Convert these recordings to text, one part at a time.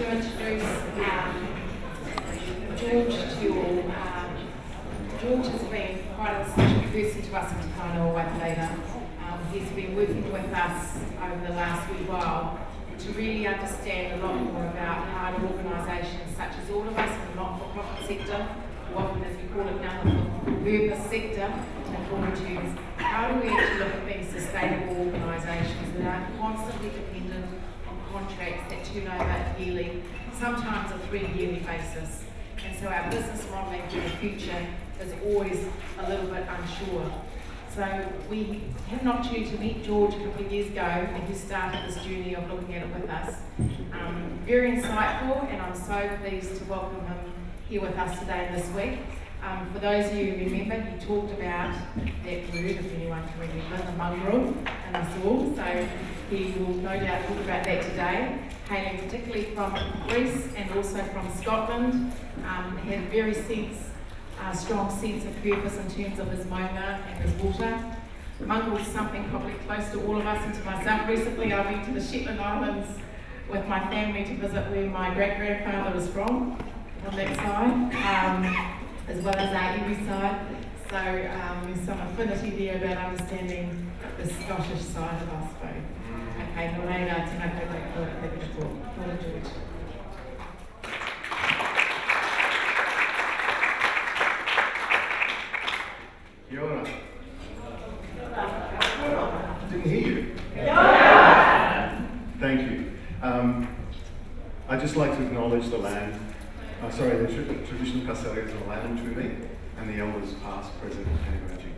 to introduce George to you all. George has been quite a special person to us in Te Whānau Waiparaira. He's been working with us over the last wee while to really understand a lot more about how organisations such as all of us in the not-for-profit sector, or often as we call it now, the purpose sector, in broader terms, how do we actually look at being sustainable organisations that aren't constantly dependent on contracts that turn over yearly, sometimes a 3-yearly basis. And so our business modelling for the future is always a little bit unsure. So we had an opportunity to meet George a couple of years ago, and he started this journey of looking at it with us. Very insightful, and I'm so pleased to welcome him here with us today and this week. For those of you who remember, he talked about that word, if anyone can remember, the mongrel in us all. So he will no doubt talk about that today, hailing particularly from Greece and also from Scotland. He had a very strong sense of purpose in terms of his maunga and his water. Mongrel is something probably close to all of us and to myself. Recently I went to the Shetland Islands with my family to visit where my great-grandfather was from, on that side, as well as our iwi side. So there's some affinity there about understanding the Scottish side of us both. Okay, no reira, tēnā koutou kua te talk. Kia ora, George. Kia ora. Didn't hear you. Thank you. I'd just like to acknowledge the land, the traditional custodians of the land to me, and the elders past, present, and emerging.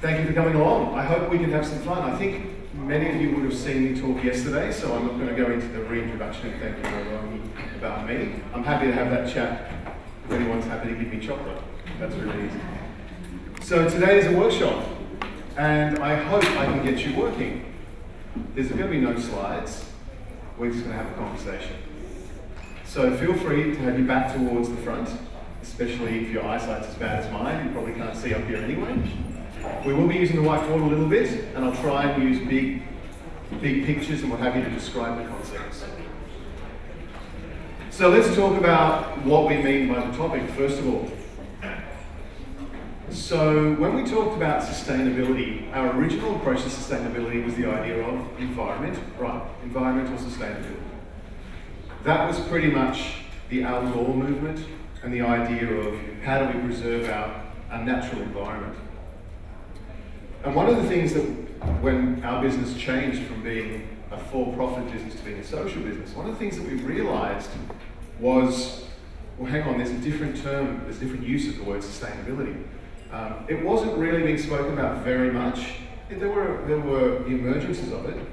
Thank you for coming along. I hope we can have some fun. I think many of you would have seen me talk yesterday, so I'm not going to go into the reintroduction and thank you for knowing about me. I'm happy to have that chat if anyone's happy to give me chocolate. That's really easy. So today is a workshop, and I hope I can get you working. There's going to be no slides. We're just going to have a conversation. So feel free to have your back towards the front, especially if your eyesight's as bad as mine. You probably can't see up here anyway. We will be using the whiteboard a little bit, and I'll try and use big pictures and what have you to describe the concepts. So let's talk about what we mean by the topic, first of all. So when we talked about sustainability, our original approach to sustainability was the idea of environmental sustainability. That was pretty much the outdoor movement and the idea of how do we preserve our natural environment. And one of the things that when our business changed from being a for-profit business to being a social business, one of the things that we realized was, well, hang on, there's a different term, there's a different use of the word sustainability. It wasn't really being spoken about very much. There were emergences of it.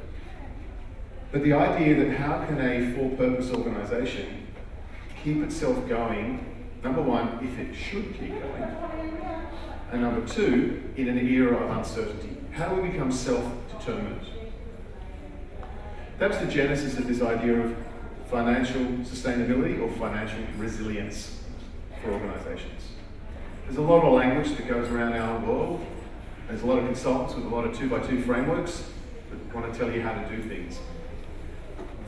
But the idea that how can a for-purpose organisation keep itself going, number one, if it should keep going, and number two, in an era of uncertainty. How do we become self-determined? That's the genesis of this idea of financial sustainability or financial resilience for organisations. There's a lot of language that goes around our world. There's a lot of consultants with a lot of 2x2 frameworks that want to tell you how to do things.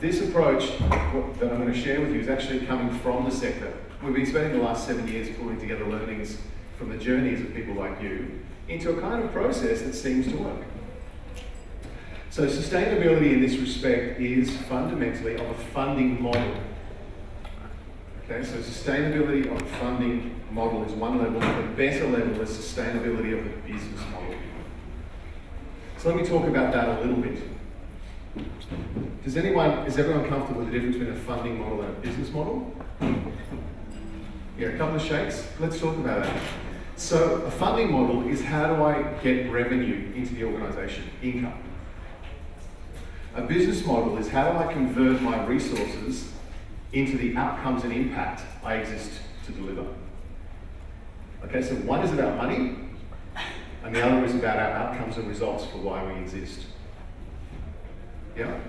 This approach that I'm going to share with you is actually coming from the sector. We've been spending the last 7 years pulling together learnings from the journeys of people like you into a kind of process that seems to work. So sustainability in this respect is fundamentally of a funding model. Okay, so sustainability of a funding model is one level, but a better level is sustainability of the business model. So let me talk about that a little bit. Is everyone comfortable with the difference between a funding model and a business model? Yeah, a couple of shakes. Let's talk about that. So a funding model is how do I get revenue into the organisation, income. A business model is how do I convert my resources into the outcomes and impact I exist to deliver. Okay, so one is about money, and the other is about our outcomes and results for why we exist. Yeah?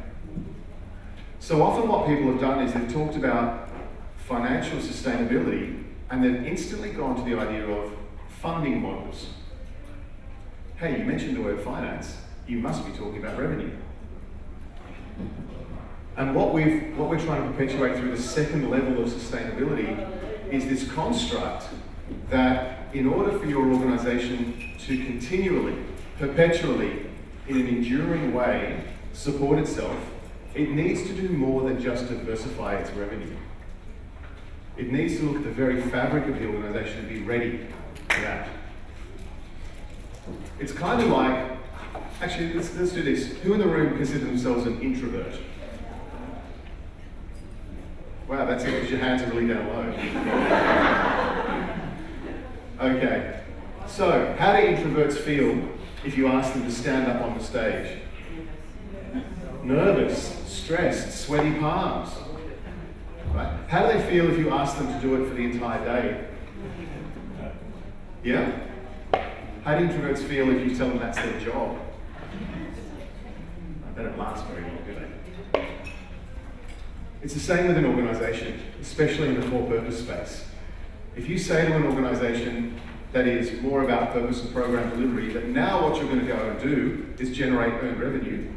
So often what people have done is they've talked about financial sustainability and then instantly gone to the idea of funding models. Hey, you mentioned the word finance, you must be talking about revenue. And what we're trying to perpetuate through the second level of sustainability is this construct that in order for your organisation to continually, perpetually, in an enduring way, support itself, it needs to do more than just diversify its revenue. It needs to look at the very fabric of the organisation and be ready for that. It's kind of like, actually, let's do this. Who in the room consider themselves an introvert? Wow, that's it, because your hands are really down low. Okay, so how do introverts feel if you ask them to stand up on the stage? Nervous, stressed, sweaty palms. Right? How do they feel if you ask them to do it for the entire day? Yeah? How do introverts feel if you tell them that's their job? They don't last very long, do they? It's the same with an organisation, especially in the for-purpose space. If you say to an organisation that is more about purpose and program delivery, that now what you're going to go and do is generate earned revenue,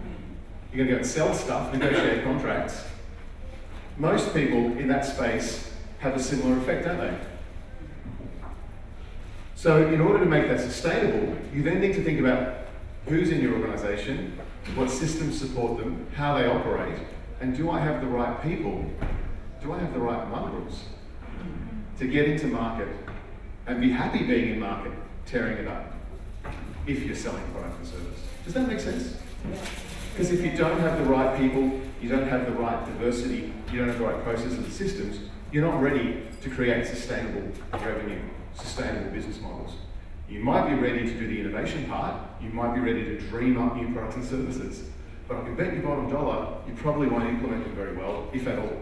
you're going to go and sell stuff, negotiate contracts, most people in that space have a similar effect, don't they? So in order to make that sustainable, you then need to think about who's in your organisation, what systems support them, how they operate, and do I have the right people? Do I have the right mongrels to get into market and be happy being in market, tearing it up, if you're selling product and service? Does that make sense? Because if you don't have the right people, you don't have the right diversity, you don't have the right processes and systems, you're not ready to create sustainable revenue, sustainable business models. You might be ready to do the innovation part, you might be ready to dream up new products and services, but I can bet you bottom dollar, you probably won't implement them very well, if at all.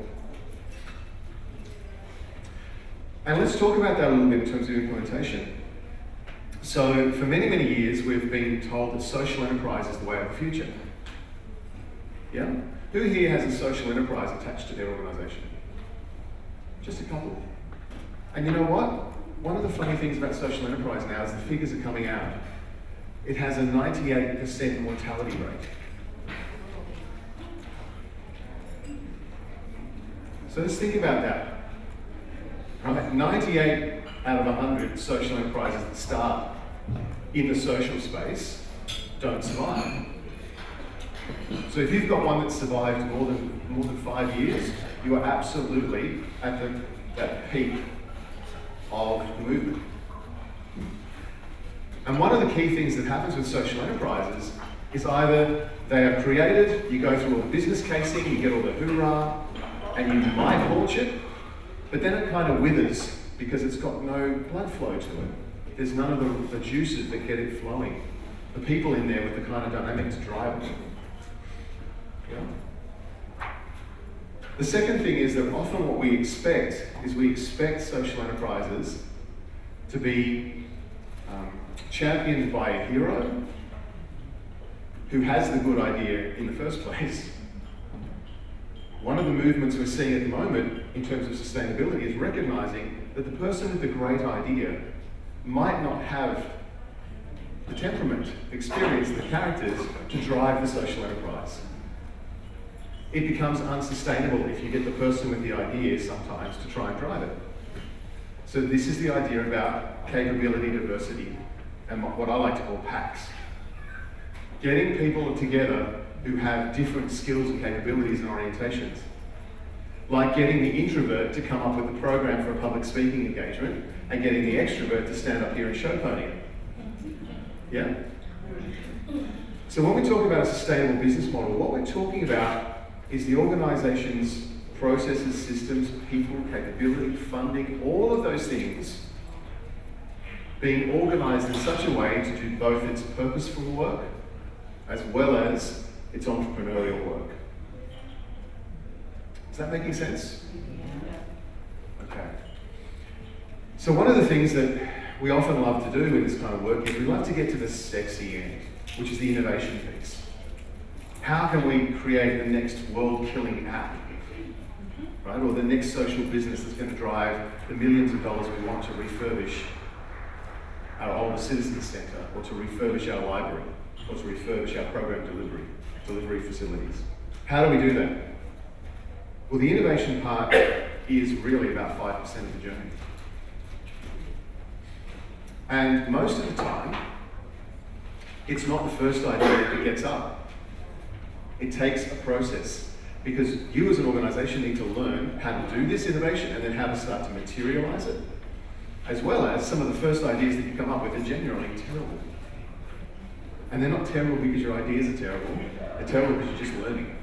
And let's talk about that a little bit in terms of implementation. So for many, many years, we've been told that social enterprise is the way of the future. Yeah? Who here has a social enterprise attached to their organisation? Just a couple. And you know what? One of the funny things about social enterprise now is the figures are coming out. It has a 98% mortality rate. So let's think about that. Right? 98 out of 100 social enterprises that start in the social space don't survive. So if you've got one that survived more than 5 years, you are absolutely at that peak of the movement. And one of the key things that happens with social enterprises is either they are created, you go through all the business casing, you get all the hoorah, and you might launch it, but then it kind of withers because it's got no blood flow to it. There's none of the juices that get it flowing. The people in there with the kind of dynamic to drive it. Yeah. The second thing is that often what we expect is we expect social enterprises to be championed by a hero who has the good idea in the first place. One of the movements we're seeing at the moment in terms of sustainability is recognizing that the person with the great idea might not have the temperament, the experience, the characters to drive the social enterprise. It becomes unsustainable if you get the person with the idea sometimes to try and drive it. So this is the idea about capability diversity and what I like to call packs. Getting people together who have different skills and capabilities and orientations. Like getting the introvert to come up with a program for a public speaking engagement and getting the extrovert to stand up here and show pony. Yeah? So when we talk about a sustainable business model, what we're talking about is the organization's processes, systems, people, capability, funding, all of those things being organized in such a way to do both its purposeful work as well as its entrepreneurial work. Is that making sense? Okay. So one of the things that we often love to do in this kind of work is we love to get to the sexy end, which is the innovation piece. How can we create the next world-killing app, right? Or the next social business that's going to drive the millions of dollars we want to refurbish our older citizen centre, or to refurbish our library, or to refurbish our program delivery facilities. How do we do that? Well, the innovation part is really about 5% of the journey. And most of the time, it's not the first idea that gets up. It takes a process, because you as an organisation need to learn how to do this innovation and then how to start to materialise it, as well as some of the first ideas that you come up with are genuinely terrible. And they're not terrible because your ideas are terrible, they're terrible because you're just learning.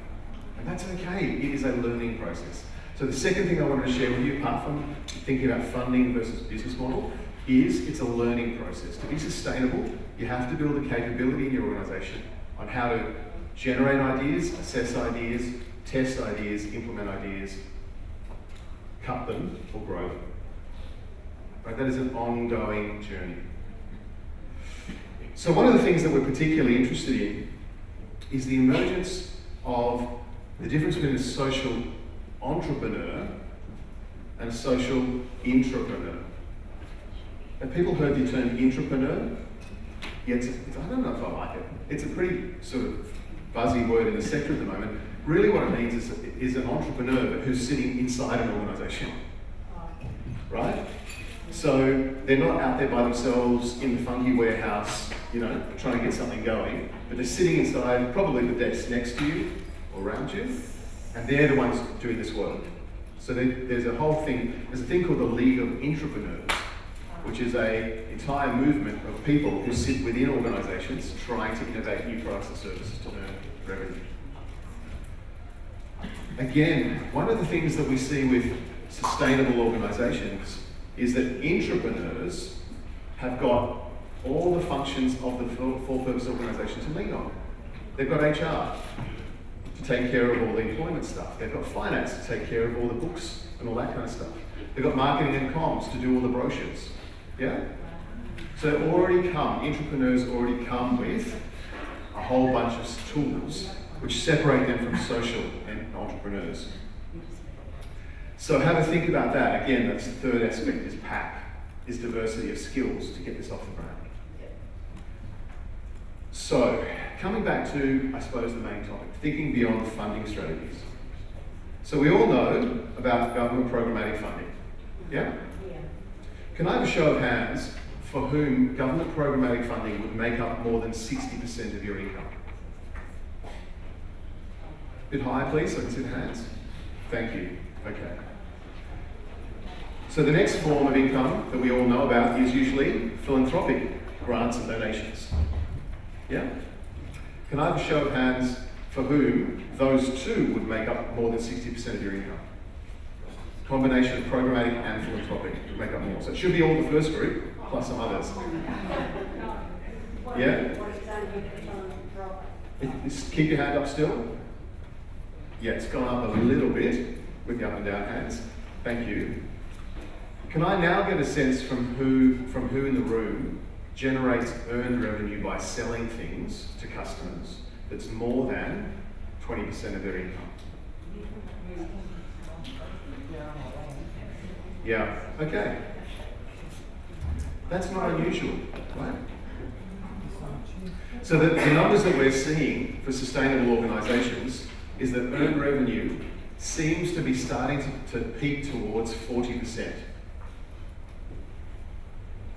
And that's okay, it is a learning process. So the second thing I wanted to share with you, apart from thinking about funding versus business model, is it's a learning process. To be sustainable, you have to build a capability in your organisation on how to generate ideas, assess ideas, test ideas, implement ideas, cut them or grow them. Right? That is an ongoing journey. So one of the things that we're particularly interested in is the emergence of the difference between a social entrepreneur and a social intrapreneur. Have people heard the term intrapreneur? Yeah, I don't know if I like it. It's a pretty sort of buzzy word in the sector at the moment. Really what it means is an entrepreneur but who's sitting inside an organisation, right? So they're not out there by themselves in the fungi warehouse, trying to get something going, but they're sitting inside, probably the desk next to you or around you, and they're the ones doing this work. So there's a thing called the League of Intrapreneurs, which is an entire movement of people who sit within organisations trying to innovate new products and services to earn revenue. Again, one of the things that we see with sustainable organisations is that intrapreneurs have got all the functions of the for-purpose organisation to lean on. They've got HR to take care of all the employment stuff. They've got finance to take care of all the books and all that kind of stuff. They've got marketing and comms to do all the brochures. Yeah? So intrapreneurs already come with a whole bunch of tools which separate them from social and entrepreneurs. So have a think about that. Again, that's the third aspect, is PAC, is diversity of skills to get this off the ground. So, coming back to, I suppose, the main topic, thinking beyond funding strategies. So we all know about government programmatic funding, yeah? Can I have a show of hands for whom government programmatic funding would make up more than 60% of your income? A bit higher, please, so I can see the hands. Thank you. Okay. So the next form of income that we all know about is usually philanthropic grants and donations. Yeah? Can I have a show of hands for whom those two would make up more than 60% of your income? Combination of programmatic and philanthropic would make up more. So it should be all the first group, plus some others. Yeah? Keep your hand up still. Yeah, it's gone up a little bit with the up and down hands. Thank you. Can I now get a sense from who in the room generates earned revenue by selling things to customers that's more than 20% of their income? Yeah, okay. That's not unusual, right? So the numbers that we're seeing for sustainable organisations is that earned revenue seems to be starting to peak towards 40%.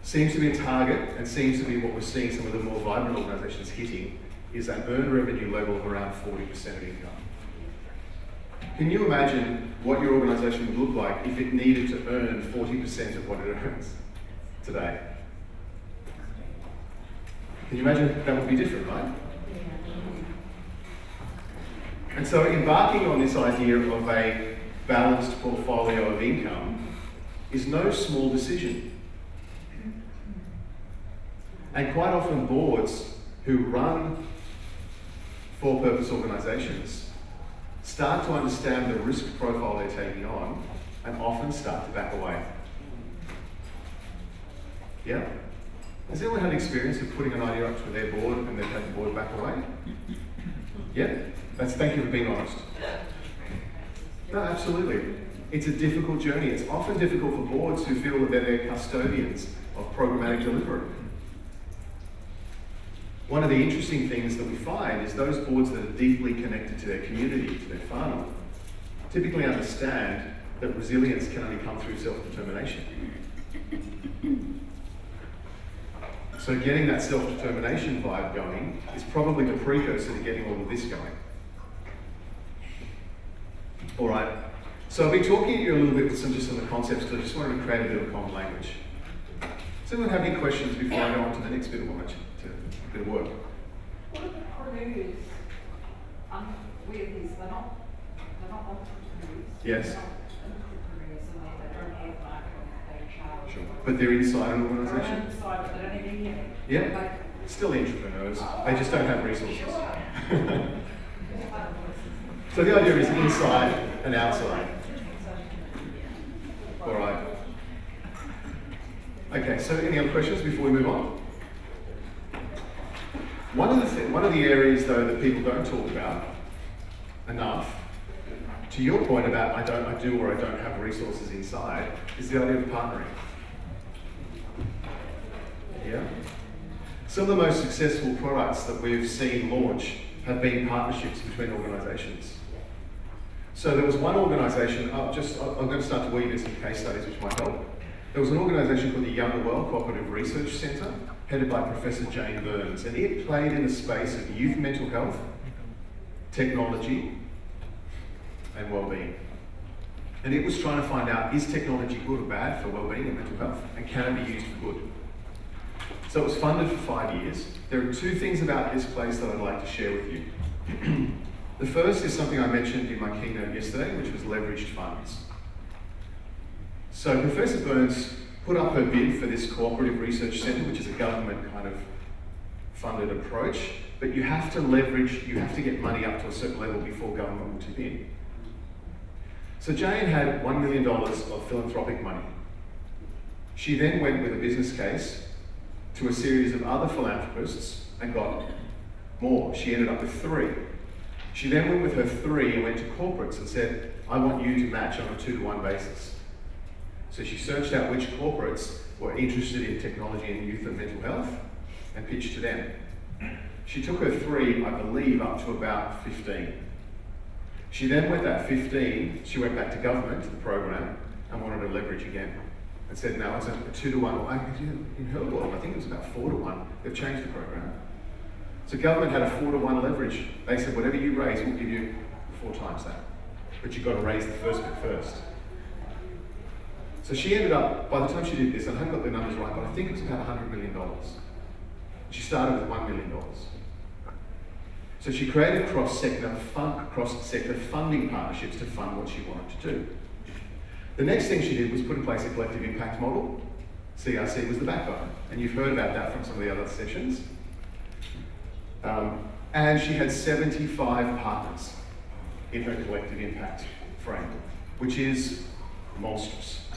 Seems to be a target, and seems to be what we're seeing some of the more vibrant organisations hitting, is an earned revenue level of around 40% of income. Can you imagine what your organisation would look like if it needed to earn 40% of what it earns today? Can you imagine that would be different, right? And so embarking on this idea of a balanced portfolio of income is no small decision. And quite often boards who run for-purpose organisations start to understand the risk profile they're taking on and often start to back away. Yeah? Has anyone had experience of putting an idea up to their board and they've had the board back away? Yeah? Thank you for being honest. No, absolutely. It's a difficult journey. It's often difficult for boards who feel that they're custodians of programmatic delivery. One of the interesting things that we find is those boards that are deeply connected to their community, to their whānau, typically understand that resilience can only come through self-determination. So getting that self-determination vibe going is probably the precursor to getting all of this going. All right, so I'll be talking to you a little bit with some the concepts, because I just wanted to create a bit of common language. Does anyone have any questions before I go on to the next bit of work? What entrepreneurs with this? They're not entrepreneurs. Yes. They're not entrepreneurs, and they don't have marketing, HR. Sure. But they're inside an They're organisation? inside, but they don't have any. Yeah. Still entrepreneurs. They just don't have resources. So the idea is inside and outside. All right. Okay, so any other questions before we move on? One of the areas, though, that people don't talk about enough, to your point about I do or I don't have resources inside, is the idea of partnering. Yeah? Some of the most successful products that we've seen launch have been partnerships between organisations. So there was one organisation, I'm going to start to weave in some case studies which might help. There was an organisation called the Younger Well Cooperative Research Centre, headed by Professor Jane Burns, and it played in the space of youth mental health, technology, and well-being. And it was trying to find out, is technology good or bad for well-being and mental health, and can it be used for good? So it was funded for 5 years. There are two things about this place that I'd like to share with you. The first is something I mentioned in my keynote yesterday, which was leveraged funds. So Professor Burns put up her bid for this cooperative research centre, which is a government kind of funded approach, but you have to leverage, you have to get money up to a certain level before government will tip in. So Jane had $1 million of philanthropic money. She then went with a business case to a series of other philanthropists and got more. She ended up with 3. She then went with her 3 and went to corporates and said, I want you to match on a 2-to-1 basis. So she searched out which corporates were interested in technology and youth and mental health and pitched to them. She took her 3, I believe, up to about 15. She then went that 15, she went back to government, to the program, and wanted to leverage again. And said, now it's a 2-to-1, in her world, I think it was about 4-to-1. They've changed the program. So government had a 4-to-1 leverage. They said, whatever you raise, we'll give you 4 times that. But you've got to raise the first bit first. So she ended up, by the time she did this, I haven't got the numbers right, but I think it was about $100 million. She started with $1 million. So she created cross-sector funding partnerships to fund what she wanted to do. The next thing she did was put in place a collective impact model. CRC was the backbone, and you've heard about that from some of the other sessions. And she had 75 partners in her collective impact framework, which is monstrous.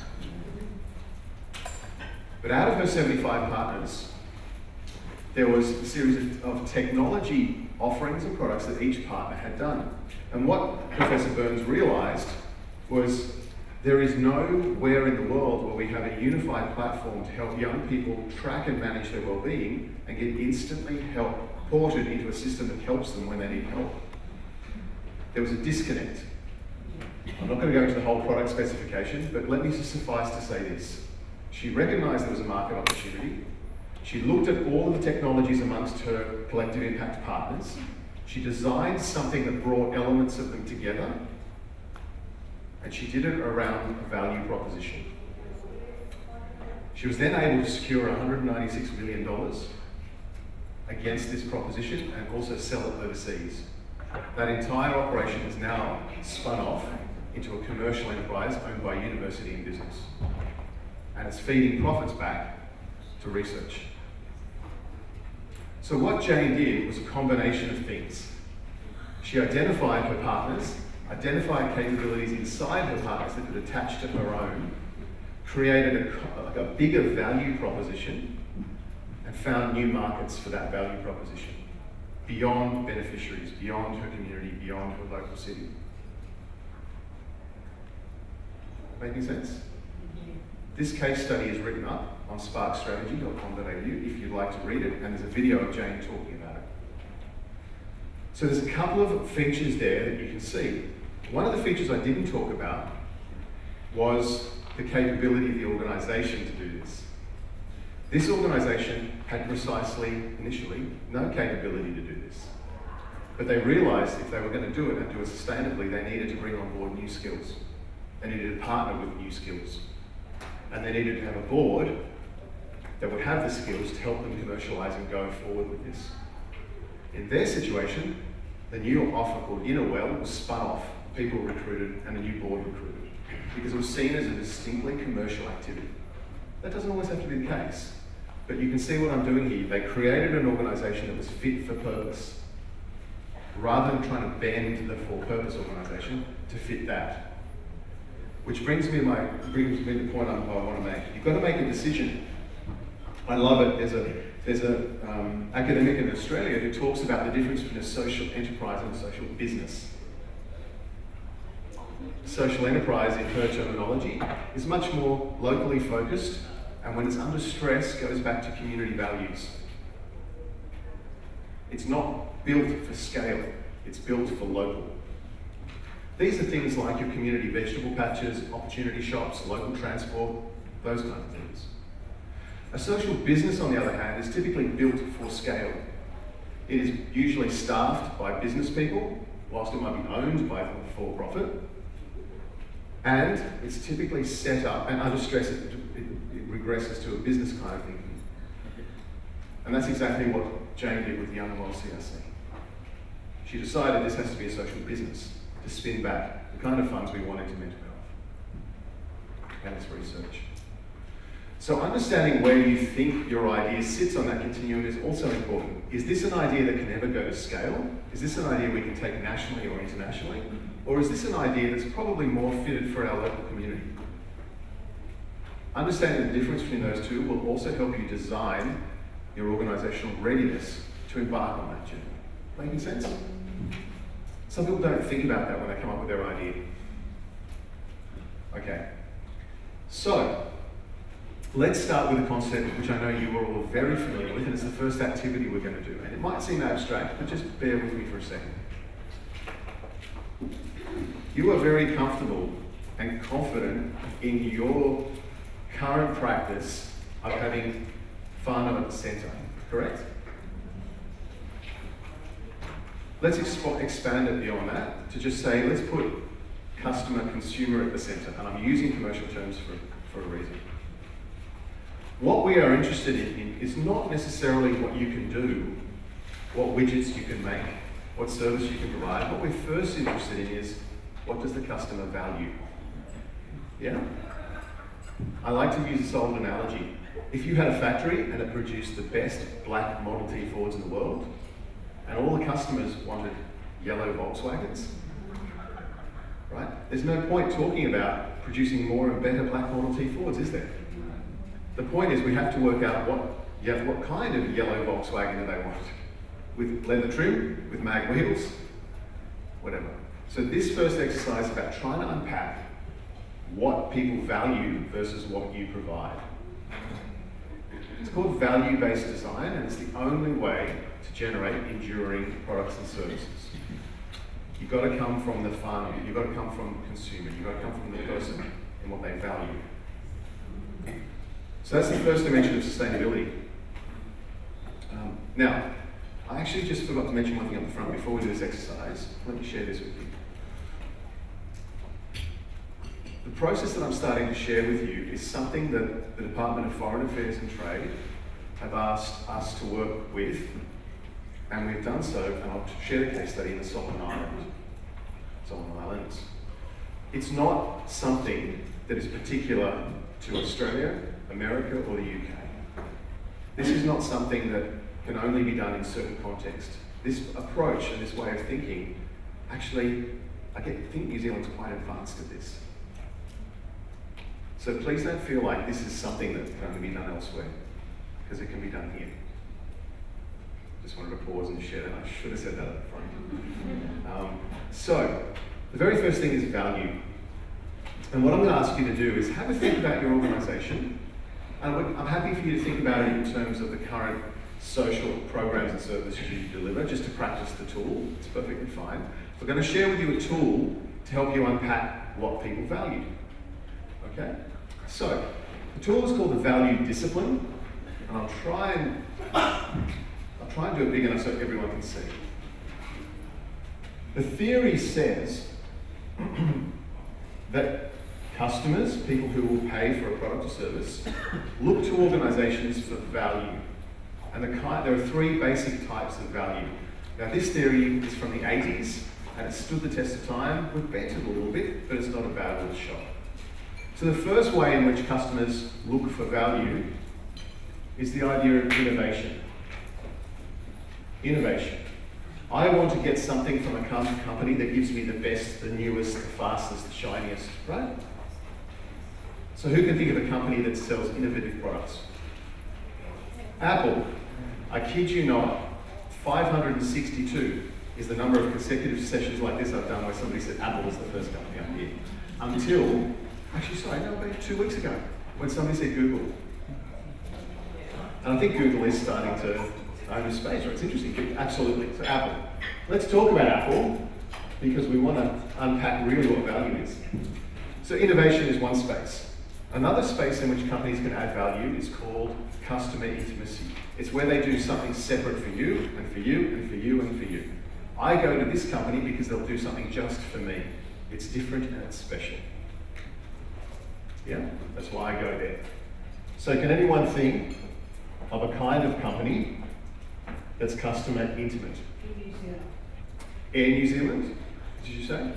But out of her 75 partners, there was a series of technology offerings and products that each partner had done. And what Professor Burns realized was there is nowhere in the world where we have a unified platform to help young people track and manage their well-being and get instantly help ported into a system that helps them when they need help. There was a disconnect. I'm not going to go into the whole product specification, but let me just suffice to say this. She recognized there was a market opportunity. She looked at all of the technologies amongst her collective impact partners. She designed something that brought elements of them together, and she did it around a value proposition. She was then able to secure $196 million against this proposition and also sell it overseas. That entire operation is now spun off into a commercial enterprise owned by university and business. And it's feeding profits back to research. So what Jane did was a combination of things. She identified her partners, identified capabilities inside her partners that could attach to her own, created a bigger value proposition, and found new markets for that value proposition, beyond beneficiaries, beyond her community, beyond her local city. Making sense? This case study is written up on sparkstrategy.com.au if you'd like to read it, and there's a video of Jane talking about it. So there's a couple of features there that you can see. One of the features I didn't talk about was the capability of the organisation to do this. This organisation had precisely, initially, no capability to do this. But they realised if they were going to do it and do it sustainably, they needed to bring on board new skills. They needed to partner with new skills. And they needed to have a board that would have the skills to help them commercialise and go forward with this. In their situation, the new offer called Innerwell was spun off, people recruited, and a new board recruited, because it was seen as a distinctly commercial activity. That doesn't always have to be the case, but you can see what I'm doing here. They created an organisation that was fit for purpose, rather than trying to bend the for-purpose organisation to fit that. Which brings me to the point I want to make. You've got to make a decision. I love it. There's an academic in Australia who talks about the difference between a social enterprise and a social business. Social enterprise, in her terminology, is much more locally focused, and when it's under stress, goes back to community values. It's not built for scale, it's built for local. These are things like your community vegetable patches, opportunity shops, local transport, those kind of things. A social business, on the other hand, is typically built for scale. It is usually staffed by business people, whilst it might be owned by the for-profit. And it's typically set up, and under stress it regresses to a business kind of thinking. And that's exactly what Jane did with the Untitled CRC. She decided this has to be a social business to spin back the kind of funds we want into mental health and its research. So understanding where you think your idea sits on that continuum is also important. Is this an idea that can ever go to scale? Is this an idea we can take nationally or internationally? Or is this an idea that's probably more fitted for our local community? Understanding the difference between those two will also help you design your organisational readiness to embark on that journey. Making sense? Some people don't think about that when they come up with their idea. Okay, so let's start with a concept which I know you are all very familiar with, and it's the first activity we're going to do. And it might seem abstract, but just bear with me for a second. You are very comfortable and confident in your current practice of having whānau at the centre, correct? Let's expand it beyond that to just say, let's put customer, consumer at the centre, and I'm using commercial terms for a reason. What we are interested in is not necessarily what you can do, what widgets you can make, what service you can provide. What we're first interested in is, what does the customer value? Yeah? I like to use this old analogy. If you had a factory and it produced the best black Model T Fords in the world, and all the customers wanted yellow Volkswagens, right? There's no point talking about producing more and better black Model T Fords, is there? The point is we have to work out what kind of yellow Volkswagen do they want? With leather trim, with mag wheels, whatever. So this first exercise is about trying to unpack what people value versus what you provide. It's called value-based design, and it's the only way to generate enduring products and services. You've got to come from the farmer, you've got to come from the consumer, you've got to come from the person and what they value. So that's the first dimension of sustainability. Now, I actually just forgot to mention one thing up the front before we do this exercise. Let me share this with you. The process that I'm starting to share with you is something that the Department of Foreign Affairs and Trade have asked us to work with, and we've done so, and I'll share a case study in the Solomon Islands. It's not something that is particular to Australia, America, or the UK. This is not something that can only be done in certain contexts. This approach and this way of thinking, actually, I think New Zealand's quite advanced at this. So please don't feel like this is something that can only be done elsewhere, because it can be done here. Just wanted to pause and share that. I should have said that up front. So, the very first thing is value. And what I'm going to ask you to do is have a think about your organisation. And I'm happy for you to think about it in terms of the current social programs and services you deliver, just to practice the tool. It's perfectly fine. We're going to share with you a tool to help you unpack what people value. Okay? So, the tool is called the value discipline, and I'll try and do it big enough so everyone can see. The theory says that customers, people who will pay for a product or service, look to organisations for value. And there are three basic types of value. Now, this theory is from the 80s, and it stood the test of time. We've bent it a little bit, but it's not a bad little shot. So the first way in which customers look for value is the idea of innovation. Innovation. I want to get something from a company that gives me the best, the newest, the fastest, the shiniest, right? So who can think of a company that sells innovative products? Apple. I kid you not, 562 is the number of consecutive sessions like this I've done where somebody said Apple was the first company up here. Until, actually sorry, no, about 2 weeks ago, when somebody said Google. And I think Google is starting to own a space, right? It's interesting, absolutely. So Apple. Let's talk about Apple, because we want to unpack really what value is. So innovation is one space. Another space in which companies can add value is called customer intimacy. It's where they do something separate for you, and for you, and for you, and for you. I go to this company because they'll do something just for me. It's different and it's special. Yeah, that's why I go there. So can anyone think of a kind of company that's customer intimate? Air New Zealand, did you say?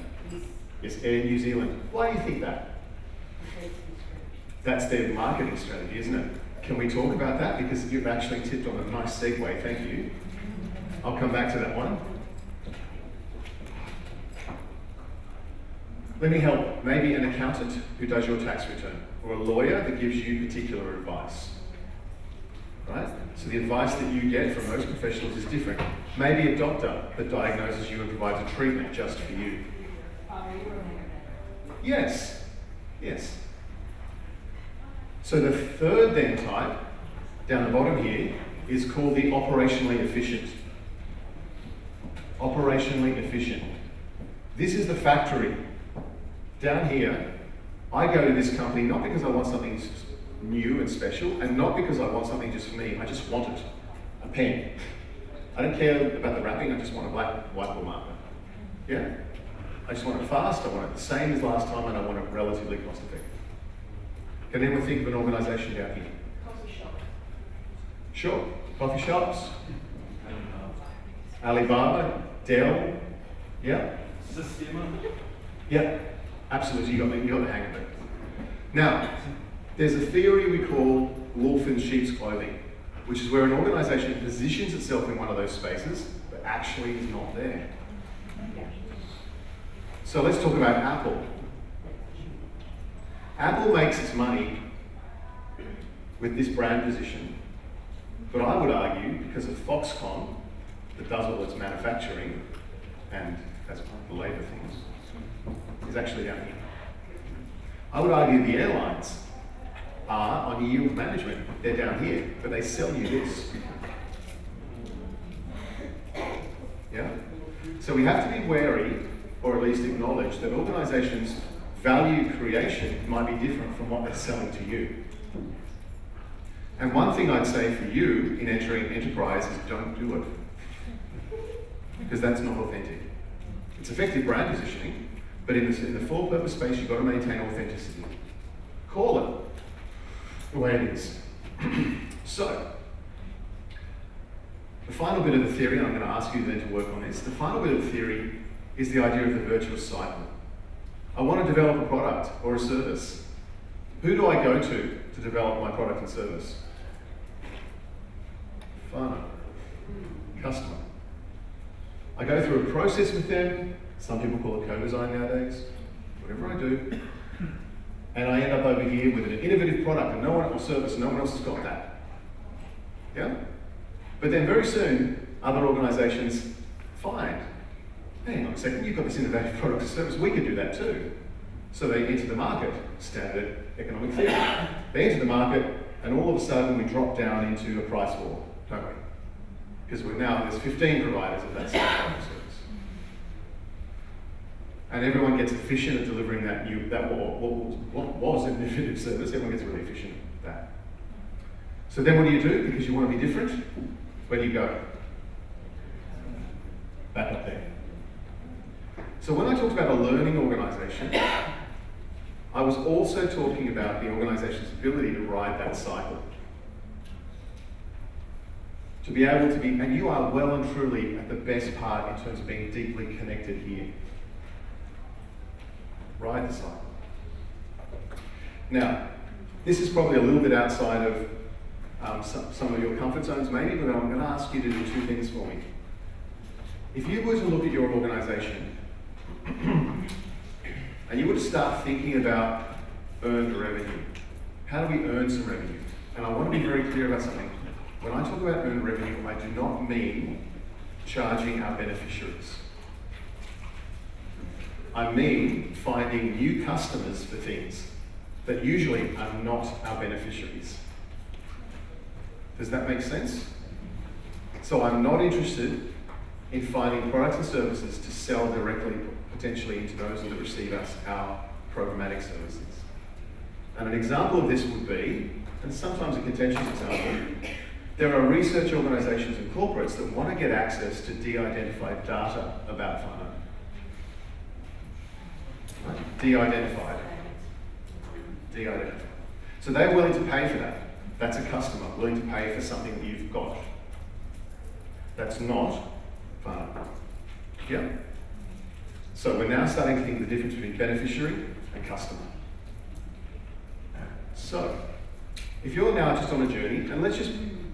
Yes, Air New Zealand. Why do you think that? That's their marketing strategy, isn't it? Can we talk about that? Because you've actually tipped on a nice segue, thank you. I'll come back to that one. Let me help. Maybe an accountant who does your tax return, or a lawyer that gives you particular advice. Right? So the advice that you get from most professionals is different. Maybe a doctor that diagnoses you and provides a treatment just for you. Yes, yes. So the third then type, down the bottom here, is called the operationally efficient. Operationally efficient. This is the factory. Down here, I go to this company not because I want something new and special, and not because I want something just for me. I just want it. A pen. I don't care about the wrapping, I just want a black whiteboard marker. Yeah? I just want it fast, I want it the same as last time, and I want it relatively cost effective. Can anyone think of an organisation down here? Coffee shop. Sure. Coffee shops. Alibaba, Dell. Yeah? Systema. Yeah, absolutely. You got the hang of it. Now, there's a theory we call wolf in sheep's clothing, which is where an organisation positions itself in one of those spaces, but actually is not there. So let's talk about Apple. Apple makes its money with this brand position, but I would argue because of Foxconn, that does all its manufacturing, and that's the labour things, is actually down here. I would argue the airlines are on yield management, they're down here, but they sell you this. Yeah? So we have to be wary, or at least acknowledge, that organisations' value creation might be different from what they're selling to you. And one thing I'd say for you in entering enterprise is don't do it. Because that's not authentic. It's effective brand positioning, but in the for-purpose space, you've got to maintain authenticity. Call it the way it is. So, the final bit of the theory, and I'm going to ask you then to work on this, the final bit of the theory is the idea of the virtuous cycle. I want to develop a product or a service. Who do I go to develop my product and service? Farmer. Customer. I go through a process with them, some people call it co-design nowadays, whatever I do, and I end up over here with an innovative product and no one else service, no one else has got that. Yeah? But then very soon, other organisations find, hang on a second, you've got this innovative product or service, we could do that too. So they enter the market, standard economic theory. They enter the market, and all of a sudden we drop down into a price war, don't we? Because there's 15 providers of that same product or service. and everyone gets efficient at delivering what was an innovative service. Everyone gets really efficient at that. So then what do? Because you want to be different, where do you go? Back up there. So when I talked about a learning organisation, I was also talking about the organisation's ability to ride that cycle. To be able to be, and you are well and truly at the best part in terms of being deeply connected here. Ride the cycle. Now, this is probably a little bit outside of some of your comfort zones maybe, but I'm going to ask you to do two things for me. If you were to look at your organisation and you were to start thinking about earned revenue, how do we earn some revenue? And I want to be very clear about something. When I talk about earned revenue, I do not mean charging our beneficiaries. I mean finding new customers for things that usually are not our beneficiaries. Does that make sense? So I'm not interested in finding products and services to sell directly, potentially, into those that receive our programmatic services. And an example of this would be, and sometimes a contentious example, there are research organisations and corporates that want to get access to de-identified data about finance. De-identified. So they're willing to pay for that. That's a customer willing to pay for something that you've got. That's not fun. Yeah? So we're now starting to think of the difference between beneficiary and customer. So, if you're now just on a journey, and let's just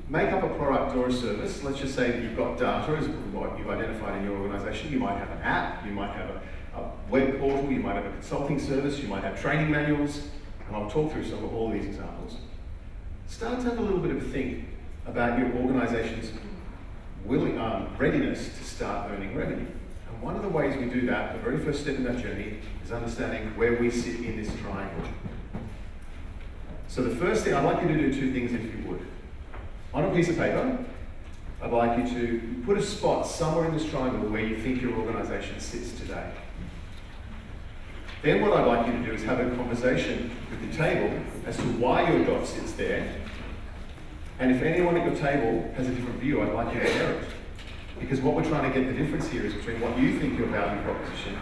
make up a product or a service. Let's just say that you've got data as what you've identified in your organisation. You might have an app, you might have a web portal, you might have a consulting service, you might have training manuals, and I'll talk through some of all of these examples. Start to have a little bit of a think about your organisation's readiness to start earning revenue. And one of the ways we do that, the very first step in that journey, is understanding where we sit in this triangle. So the first thing, I'd like you to do two things if you would. On a piece of paper, I'd like you to put a spot somewhere in this triangle where you think your organisation sits today. Then what I'd like you to do is have a conversation with the table as to why your dot sits there. And if anyone at your table has a different view, I'd like you to share it. Because what we're trying to get the difference here is between what you think your value proposition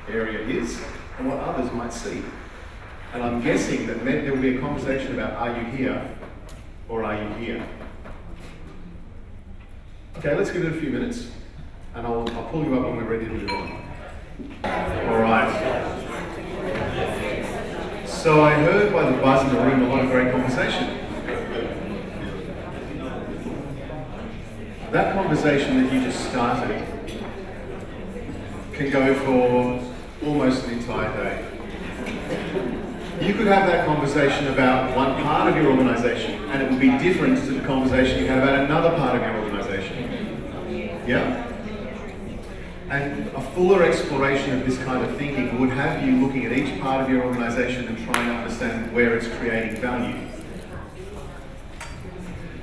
area is and what others might see. And I'm guessing that there will be a conversation about, are you here or are you here? Okay, let's give it a few minutes and I'll pull you up when we're ready to move on. All right. So I heard by the buzz in the room a lot of great conversation. That conversation that you just started can go for almost an entire day. You could have that conversation about one part of your organisation and it would be different to the conversation you had about another part of your organisation. Yeah? And a fuller exploration of this kind of thinking would have you looking at each part of your organisation and trying to understand where it's creating value.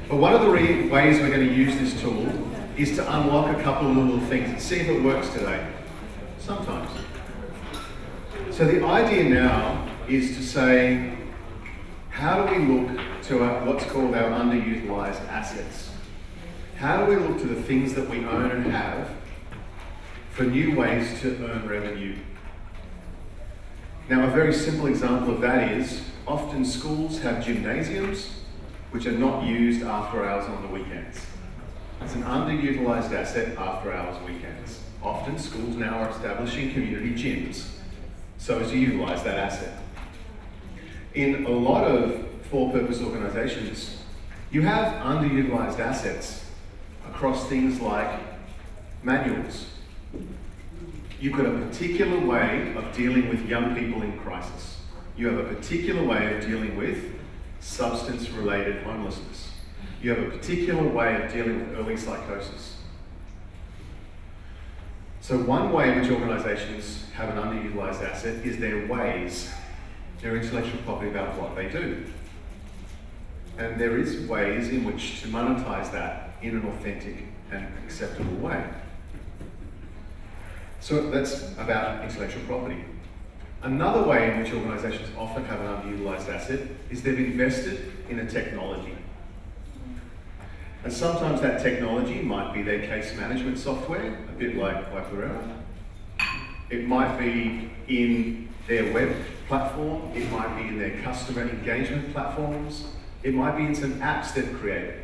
But one of the ways we're going to use this tool is to unlock a couple of little things and see if it works today. Sometimes. So the idea now is to say, how do we look to what's called our underutilized assets? How do we look to the things that we own and have for new ways to earn revenue? Now, a very simple example of that is, often schools have gymnasiums which are not used after hours on the weekends. It's an underutilized asset after hours weekends. Often schools now are establishing community gyms so as to utilize that asset. In a lot of for-purpose organizations, you have underutilized assets across things like manuals. You've got a particular way of dealing with young people in crisis. You have a particular way of dealing with substance-related homelessness. You have a particular way of dealing with early psychosis. So one way in which organizations have an underutilized asset is their ways, their intellectual property about what they do. And there is ways in which to monetize that in an authentic and acceptable way. So that's about intellectual property. Another way in which organisations often have an underutilized asset is they've invested in a technology. And sometimes that technology might be their case management software, a bit like grail. It might be in their web platform, it might be in their customer engagement platforms, it might be in some apps they've created.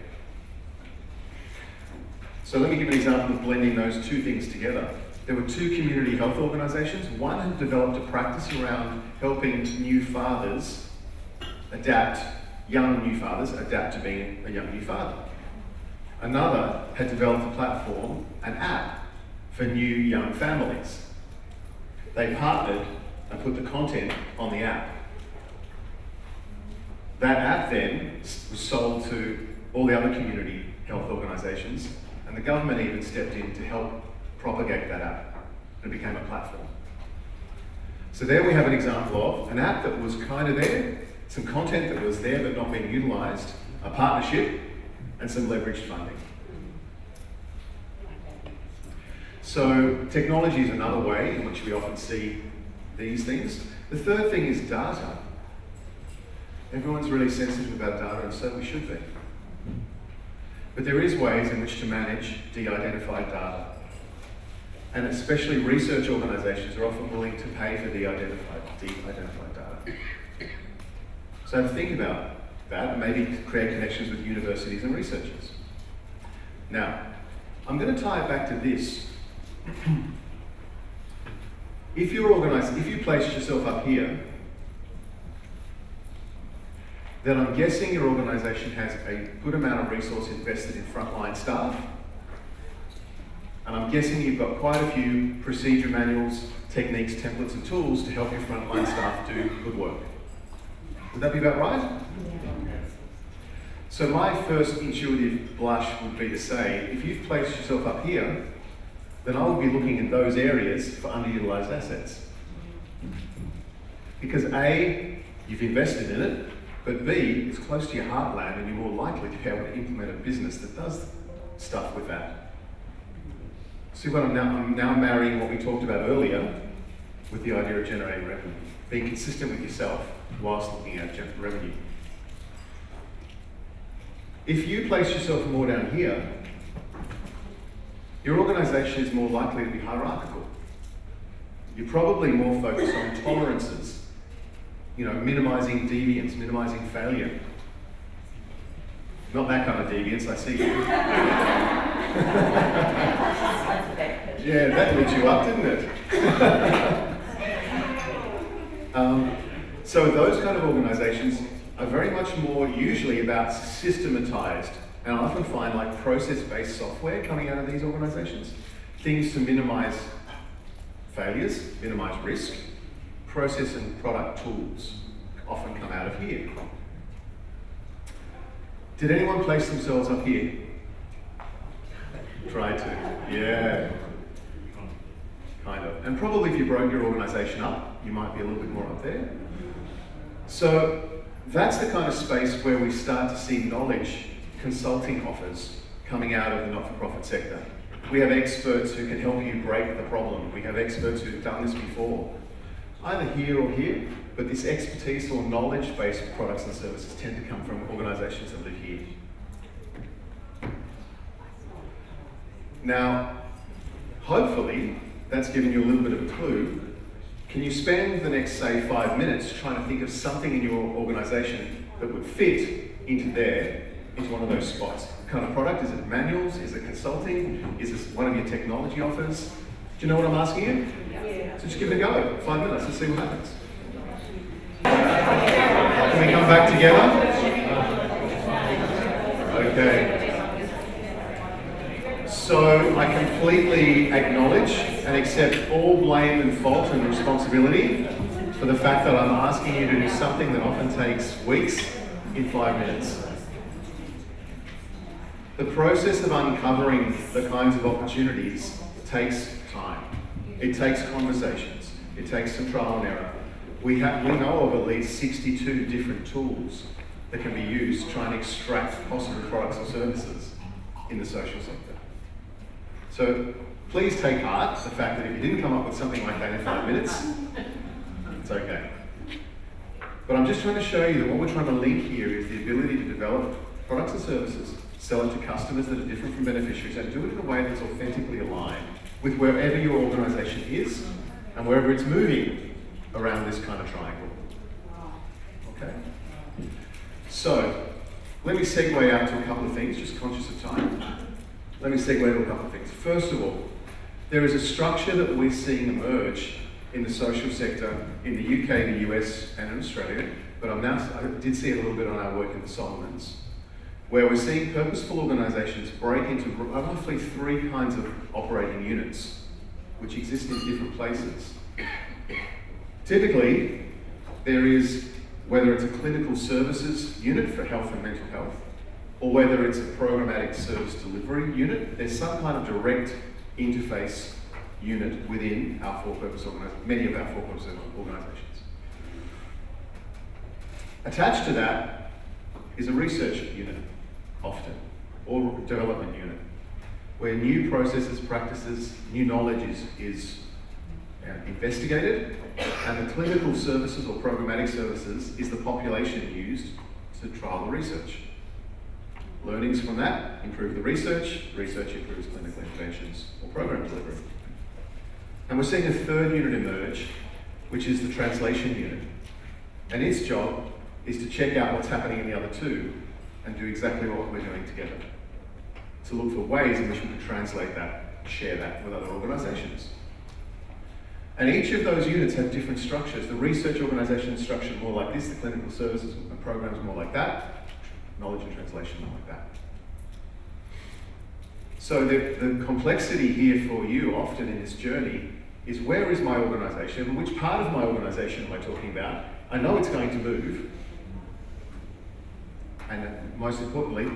So let me give an example of blending those two things together. There were two community health organisations. One had developed a practice around helping new fathers adapt, young new fathers adapt to being a young new father. Another had developed a platform, an app, for new young families. They partnered and put the content on the app. That app then was sold to all the other community health organisations, and the government even stepped in to help propagate that app. It became a platform. So there we have an example of an app that was kind of there, some content that was there but not being utilised, a partnership, and some leveraged funding. So technology is another way in which we often see these things. The third thing is data. Everyone's really sensitive about data, and so we should be. But there is ways in which to manage de-identified data. And especially research organisations are often willing to pay for de-identified data. So think about that and maybe create connections with universities and researchers. Now, I'm going to tie it back to this. If you place yourself up here, then I'm guessing your organisation has a good amount of resource invested in frontline staff. And I'm guessing you've got quite a few procedure manuals, techniques, templates, and tools to help your frontline staff do good work. Would that be about right? Yeah. So my first intuitive blush would be to say, if you've placed yourself up here, then I would be looking at those areas for underutilized assets. Because A, you've invested in it, but B, it's close to your heartland and you're more likely to be able to implement a business that does stuff with that. See what I'm now marrying what we talked about earlier with the idea of generating revenue. Being consistent with yourself whilst looking at revenue. If you place yourself more down here, your organisation is more likely to be hierarchical. You're probably more focused on tolerances, minimising deviance, minimising failure. Not that kind of deviance, I see you. Yeah, that lit you up, didn't it? So those kind of organisations are very much more usually about systematised, and I often find like process-based software coming out of these organisations. Things to minimise failures, minimise risk. Process and product tools often come out of here. Did anyone place themselves up here? Tried to, yeah. Kind of. And probably if you broke your organisation up, you might be a little bit more up there. So that's the kind of space where we start to see knowledge consulting offers coming out of the not-for-profit sector. We have experts who can help you break the problem. We have experts who've done this before, either here or here, but this expertise or knowledge-based products and services tend to come from organisations that live here. Now, hopefully, that's given you a little bit of a clue. Can you spend the next, say, 5 minutes trying to think of something in your organisation that would fit into one of those spots? What kind of product? Is it manuals? Is it consulting? Is this one of your technology offers? Do you know what I'm asking you? Yeah. So just give it a go, 5 minutes, and see what happens. Can we come back together? Okay. So I completely acknowledge and accept all blame and fault and responsibility for the fact that I'm asking you to do something that often takes weeks in 5 minutes. The process of uncovering the kinds of opportunities takes time. It takes conversations. It takes some trial and error. We know of at least 62 different tools that can be used to try and extract possible products or services in the social sector. So please take heart the fact that if you didn't come up with something like that in 5 minutes, it's okay. But I'm just trying to show you that what we're trying to link here is the ability to develop products and services, sell it to customers that are different from beneficiaries, and do it in a way that's authentically aligned with wherever your organisation is and wherever it's moving around this kind of triangle. Okay? So, let me segue out to a couple of things, just conscious of time. Let me segue to a couple of things. First of all, there is a structure that we're seeing emerge in the social sector in the UK, the US, and in Australia, but I did see it a little bit on our work in the Solomons, where we're seeing purposeful organisations break into roughly 3 kinds of operating units, which exist in different places. Typically, there is, whether it's a clinical services unit for health and mental health, or whether it's a programmatic service delivery unit, there's some kind of direct interface unit within our for-purpose organisations, many of our for-purpose organisations. Attached to that is a research unit, often, or development unit, where new processes, practices, new knowledge is investigated, and the clinical services or programmatic services is the population used to trial the research. Learnings from that improve the research improves clinical interventions or program delivery. And we're seeing a third unit emerge, which is the translation unit. And its job is to check out what's happening in the other 2 and do exactly what we're doing together. To look for ways in which we can translate that, share that with other organisations. And each of those units have different structures. The research organisation is structured more like this, the clinical services and programs more like that, knowledge and translation more like that. So the complexity here for you often in this journey is, where is my organisation? Which part of my organisation am I talking about? I know it's going to move. And most importantly,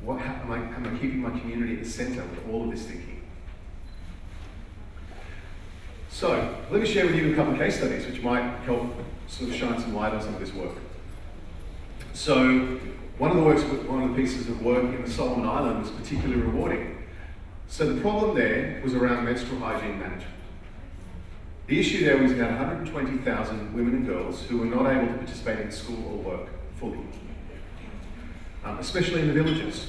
am I keeping my community at the centre of all of this thinking? So, let me share with you a couple of case studies which might help sort of shine some light on some of this work. So, one of the pieces of work in the Solomon Island was particularly rewarding. So the problem there was around menstrual hygiene management. The issue there was about 120,000 women and girls who were not able to participate in school or work fully, especially in the villages.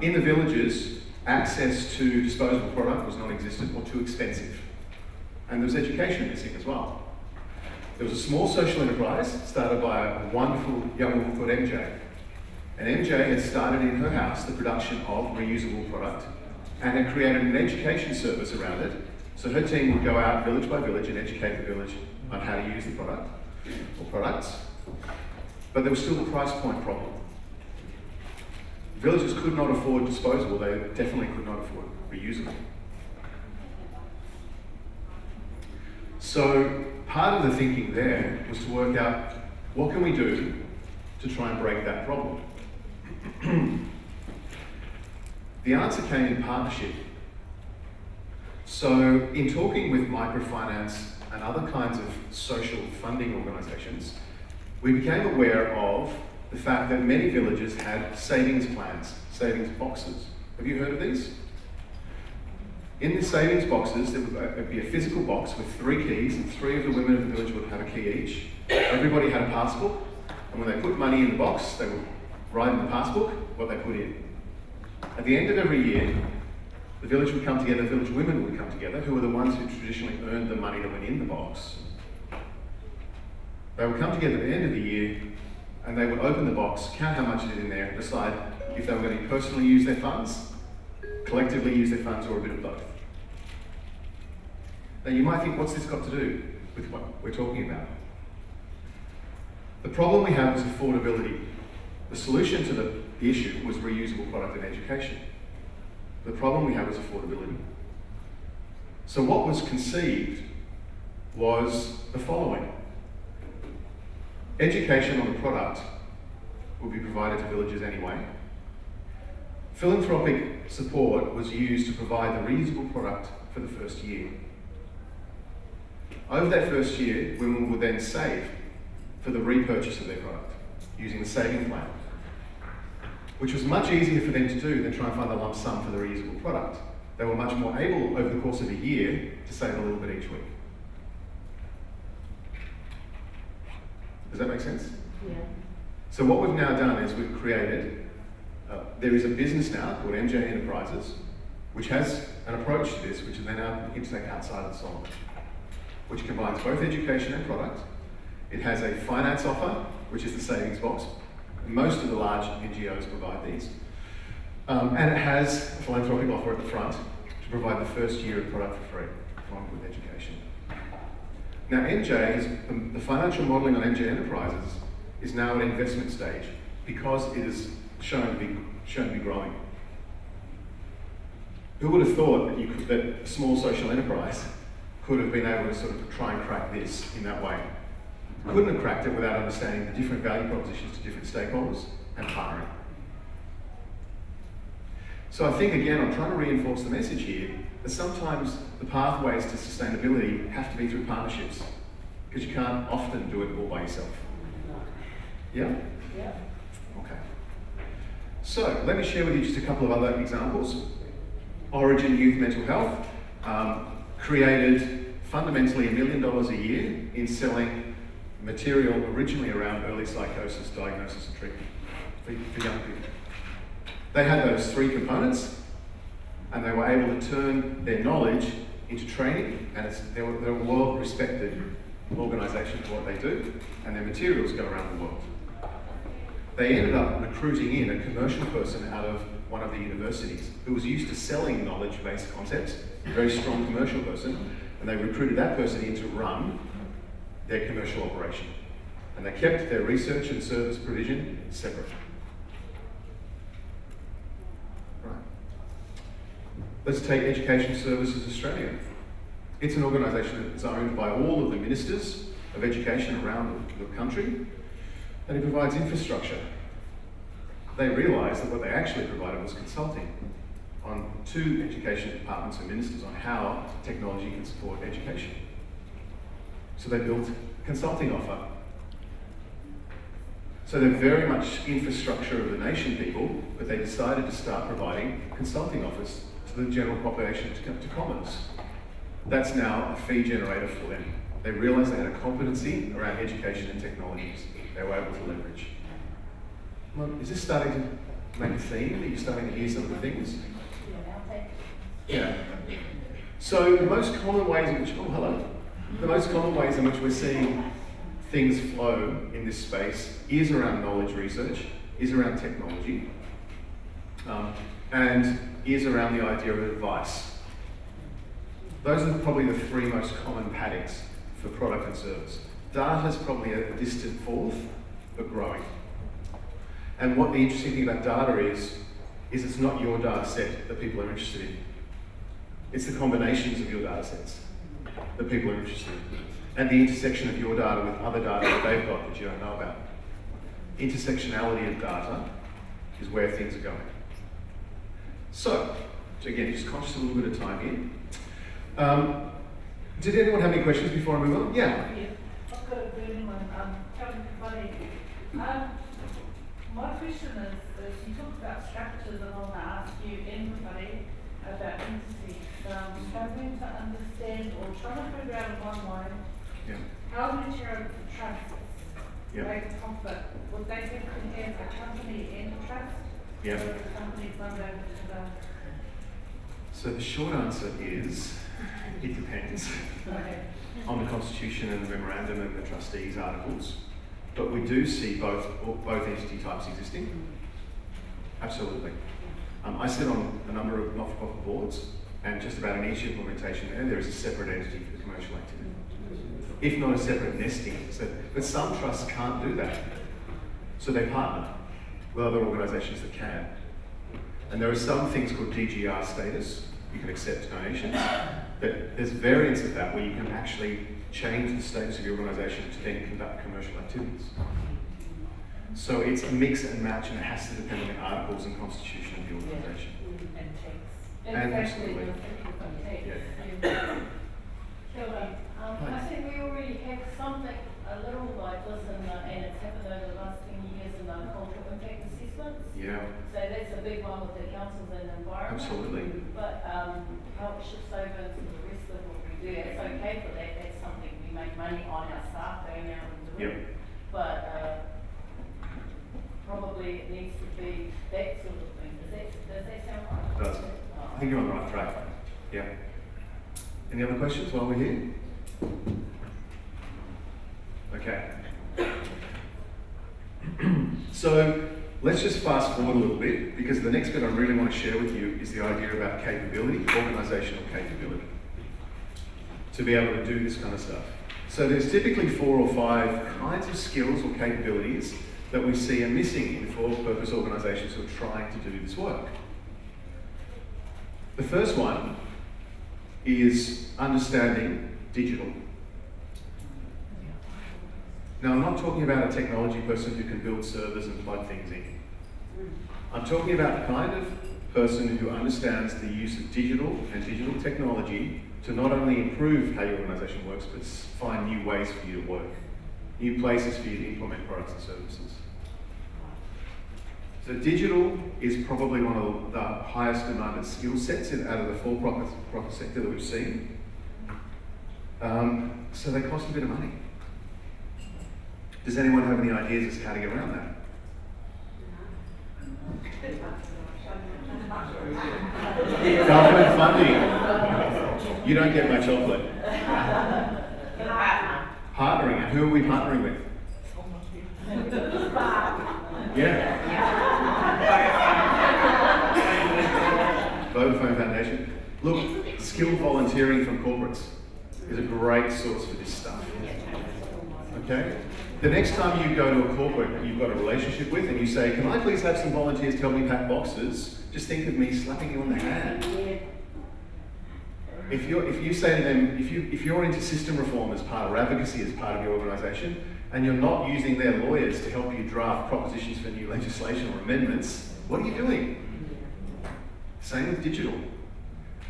In the villages, access to disposable product was non-existent or too expensive. And there was education missing as well. There was a small social enterprise started by a wonderful young woman called MJ. And MJ had started in her house the production of reusable product and had created an education service around it. So her team would go out village by village and educate the village on how to use the product or products. But there was still the price point problem. Villages could not afford disposable, they definitely could not afford reusable. So part of the thinking there was to work out, what can we do to try and break that problem? The answer came in partnership. So in talking with microfinance and other kinds of social funding organisations, we became aware of the fact that many villages had savings plans, savings boxes. Have you heard of these? In the savings boxes, there would be a physical box with 3 keys, and 3 of the women of the village would have a key each. Everybody had a passbook, and when they put money in the box, they would write in the passbook what they put in. At the end of every year, the village would come together, village women would come together, who were the ones who traditionally earned the money that went in the box. They would come together at the end of the year, and they would open the box, count how much is in there, and decide if they were going to personally use their funds, collectively use their funds, or a bit of both. Now you might think, what's this got to do with what we're talking about? The problem we have is affordability. The solution to the issue was reusable product and education. The problem we have is affordability. So what was conceived was the following. Education on the product will be provided to villages anyway. Philanthropic support was used to provide the reusable product for the first year. Over that first year, women would then save for the repurchase of their product using the saving plan, which was much easier for them to do than try and find a lump sum for the reusable product. they were much more able over the course of a year to save a little bit each week. Does that make sense? Yeah. So what we've now done is we've created, there is a business now called MJ Enterprises, which has an approach to this, which they're now looking to take outside of the Solomon, which combines both education and product. It has a finance offer, which is the savings box. Most of the large NGOs provide these. And it has a philanthropic offer at the front to provide the first year of product for free, along with education. Now the financial modelling on MJ Enterprises is now at investment stage because it is shown to be growing. Who would have thought that that a small social enterprise could have been able to sort of try and crack this in that way? Couldn't have cracked it without understanding the different value propositions to different stakeholders and partnering. So I think, again, I'm trying to reinforce the message here that sometimes the pathways to sustainability have to be through partnerships, because you can't often do it all by yourself. Yeah? Yeah. Okay. So let me share with you just a couple of other examples. Origin Youth Mental Health created fundamentally $1 million a year in selling material originally around early psychosis, diagnosis and treatment for young people. They had those three components, and they were able to turn their knowledge into training, and they're a world-respected organisation for what they do, and their materials go around the world. They ended up recruiting in a commercial person out of one of the universities who was used to selling knowledge-based concepts, a very strong commercial person, and they recruited that person in to run their commercial operation. And they kept their research and service provision separate. Right. Let's take Education Services Australia. It's an organisation that's owned by all of the ministers of education around the country, and it provides infrastructure. They realised that what they actually provided was consulting on 2 education departments and ministers on how technology can support education. So they built a consulting offer. So they're very much infrastructure of the nation people, but they decided to start providing consulting offers to the general population to commoners. That's now a fee generator for them. They realised they had a competency around education and technologies they were able to leverage. Well, is this starting to make a theme? Are you starting to hear some of the things? Yeah. So the most common ways in which, the most common ways in which we're seeing things flow in this space is around knowledge research, is around technology, and is around the idea of advice. Those are probably the 3 most common paddocks for product and service. Data is probably a distant fourth, but growing. And what the interesting thing about data is it's not your data set that people are interested in. It's the combinations of your data sets that people are interested in. And the intersection of your data with other data that they've got that you don't know about. Intersectionality of data is where things are going. So again, just conscious of a little bit of time here. Did anyone have any questions before I move on? Yeah. I've got a burning one. My question is you talked about structures, and I want to ask you anybody about entities. Struggling to understand or trying to figure out in one mind how do charitable trusts make profit? Would they think to have a company and a trust? Yeah. Or would the company fund over to the... So the short answer is it depends on the constitution and the memorandum and the trustees' articles. But we do see both entity types existing. Absolutely. I sit on a number of not-for-profit boards, and just about in each implementation there is a separate entity for the commercial activity, if not a separate nesting. But some trusts can't do that, so they partner with other organisations that can. And there are some things called DGR status. You can accept donations, but there's variants of that where you can actually change the status of your organisation to then conduct commercial activities. So it's a mix and match, and it has to depend on the articles and constitution of the organisation. And absolutely. I think we already have something a little like this, and it's happened over the last 10 years in the cultural impact assessments. Yeah. So that's a big one with the councils and environment. Absolutely. But how it shifts over into the rest of what we do. It's okay for that, that's something we make money on our staff going out and doing. Yep. But probably it needs to be that sort of thing. Does that sound right? Does. I think you're on the right track. Yeah. Any other questions while we're here? Okay. So let's just fast forward a little bit, because the next bit I really want to share with you is the idea about capability, organisational capability, to be able to do this kind of stuff. So there's typically 4 or 5 kinds of skills or capabilities that we see are missing in for-purpose organisations who are trying to do this work. The first one is understanding digital. Now, I'm not talking about a technology person who can build servers and plug things in. I'm talking about the kind of person who understands the use of digital and digital technology to not only improve how your organisation works, but find new ways for you to work, new places for you to implement products and services. So digital is probably one of the highest demanded skill sets out of the for-profit sector that we've seen. So they cost a bit of money. Does anyone have any ideas as to how to get around that? Government funding. You don't get my chocolate. Partnering. And who are we partnering with? Yeah. Vodafone Foundation. Look, skilled volunteering from corporates is a great source for this stuff. Okay? The next time you go to a corporate that you've got a relationship with and you say, can I please have some volunteers to help me pack boxes? Just think of me slapping you on the hand. If you say to them, if you're into system reform as part or advocacy as part of your organisation, and you're not using their lawyers to help you draft propositions for new legislation or amendments, what are you doing? Same with digital.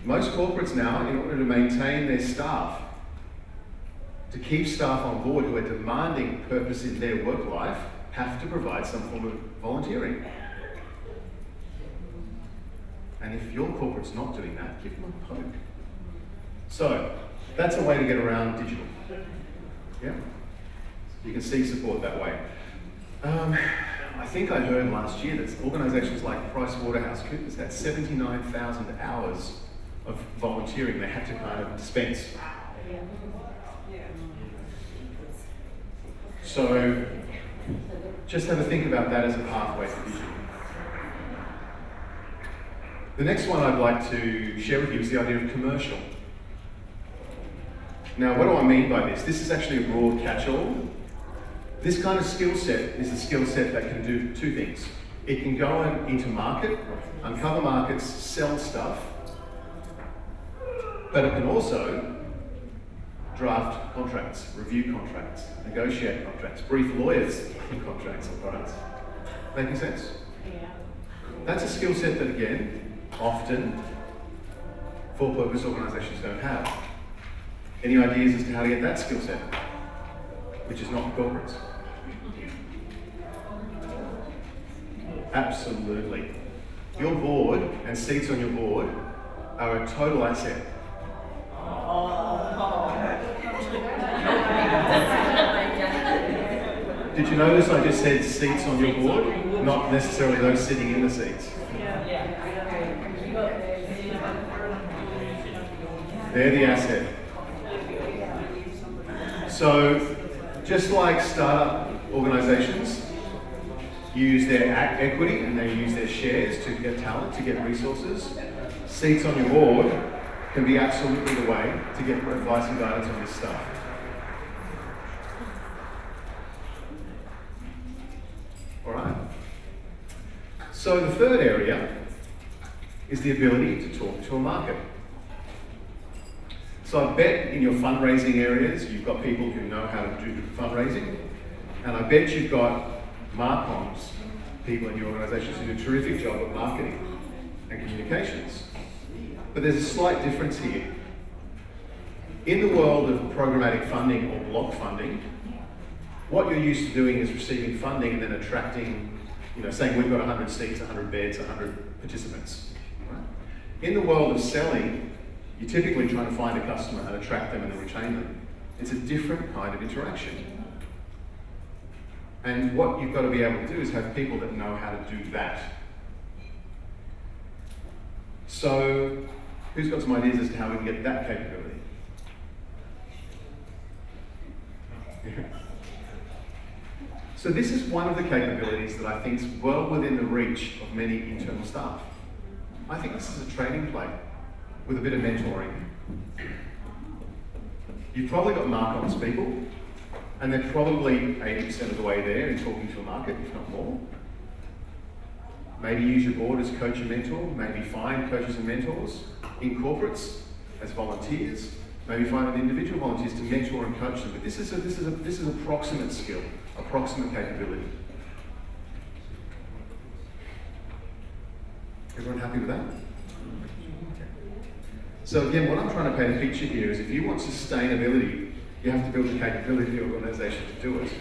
Most corporates now, in order to maintain their staff, to keep staff on board who are demanding purpose in their work life, have to provide some form of volunteering. And if your corporate's not doing that, give them a poke. So, that's a way to get around digital. Yeah? You can seek support that way. I think I heard last year that organisations like PricewaterhouseCoopers had 79,000 hours of volunteering they had to kind of dispense. So, just have a think about that as a pathway for digital. The next one I'd like to share with you is the idea of commercial. Now, what do I mean by this? This is actually a broad catch-all. This kind of skill set is a skill set that can do 2 things. It can go into market, uncover markets, sell stuff, but it can also draft contracts, review contracts, negotiate contracts, brief lawyers on contracts and products. Making sense? Yeah. That's a skill set that, again, often for-purpose organisations don't have. Any ideas as to how to get that skill set, which is not corporates? Absolutely. Your board and seats on your board are a total asset. Did you notice I just said seats on your board? Not necessarily those sitting in the seats. They're the asset. So, just like startup organisations use their equity and they use their shares to get talent, to get resources, seats on your board can be absolutely the way to get advice and guidance on this stuff. All right. So the third area is the ability to talk to a market. So I bet in your fundraising areas, you've got people who know how to do fundraising, and I bet you've got marcoms, people in your organisations who do a terrific job at marketing and communications. But there's a slight difference here. In the world of programmatic funding or block funding, what you're used to doing is receiving funding and then attracting, saying we've got 100 seats, 100 beds, 100 participants. Right? In the world of selling, you're typically trying to find a customer and attract them and then retain them. It's a different kind of interaction. And what you've got to be able to do is have people that know how to do that. So, who's got some ideas as to how we can get that capability? So this is one of the capabilities that I think is well within the reach of many internal staff. I think this is a training play with a bit of mentoring. You've probably got mark-ons people, and they're probably 80% of the way there in talking to a market, if not more. Maybe use your board as coach and mentor, maybe find coaches and mentors in corporates as volunteers, maybe find an individual volunteers to mentor and coach them. But this is a proximate skill, a proximate capability. Everyone happy with that? So again, what I'm trying to paint a picture here is if you want sustainability, you have to build the capability of the organisation to do it.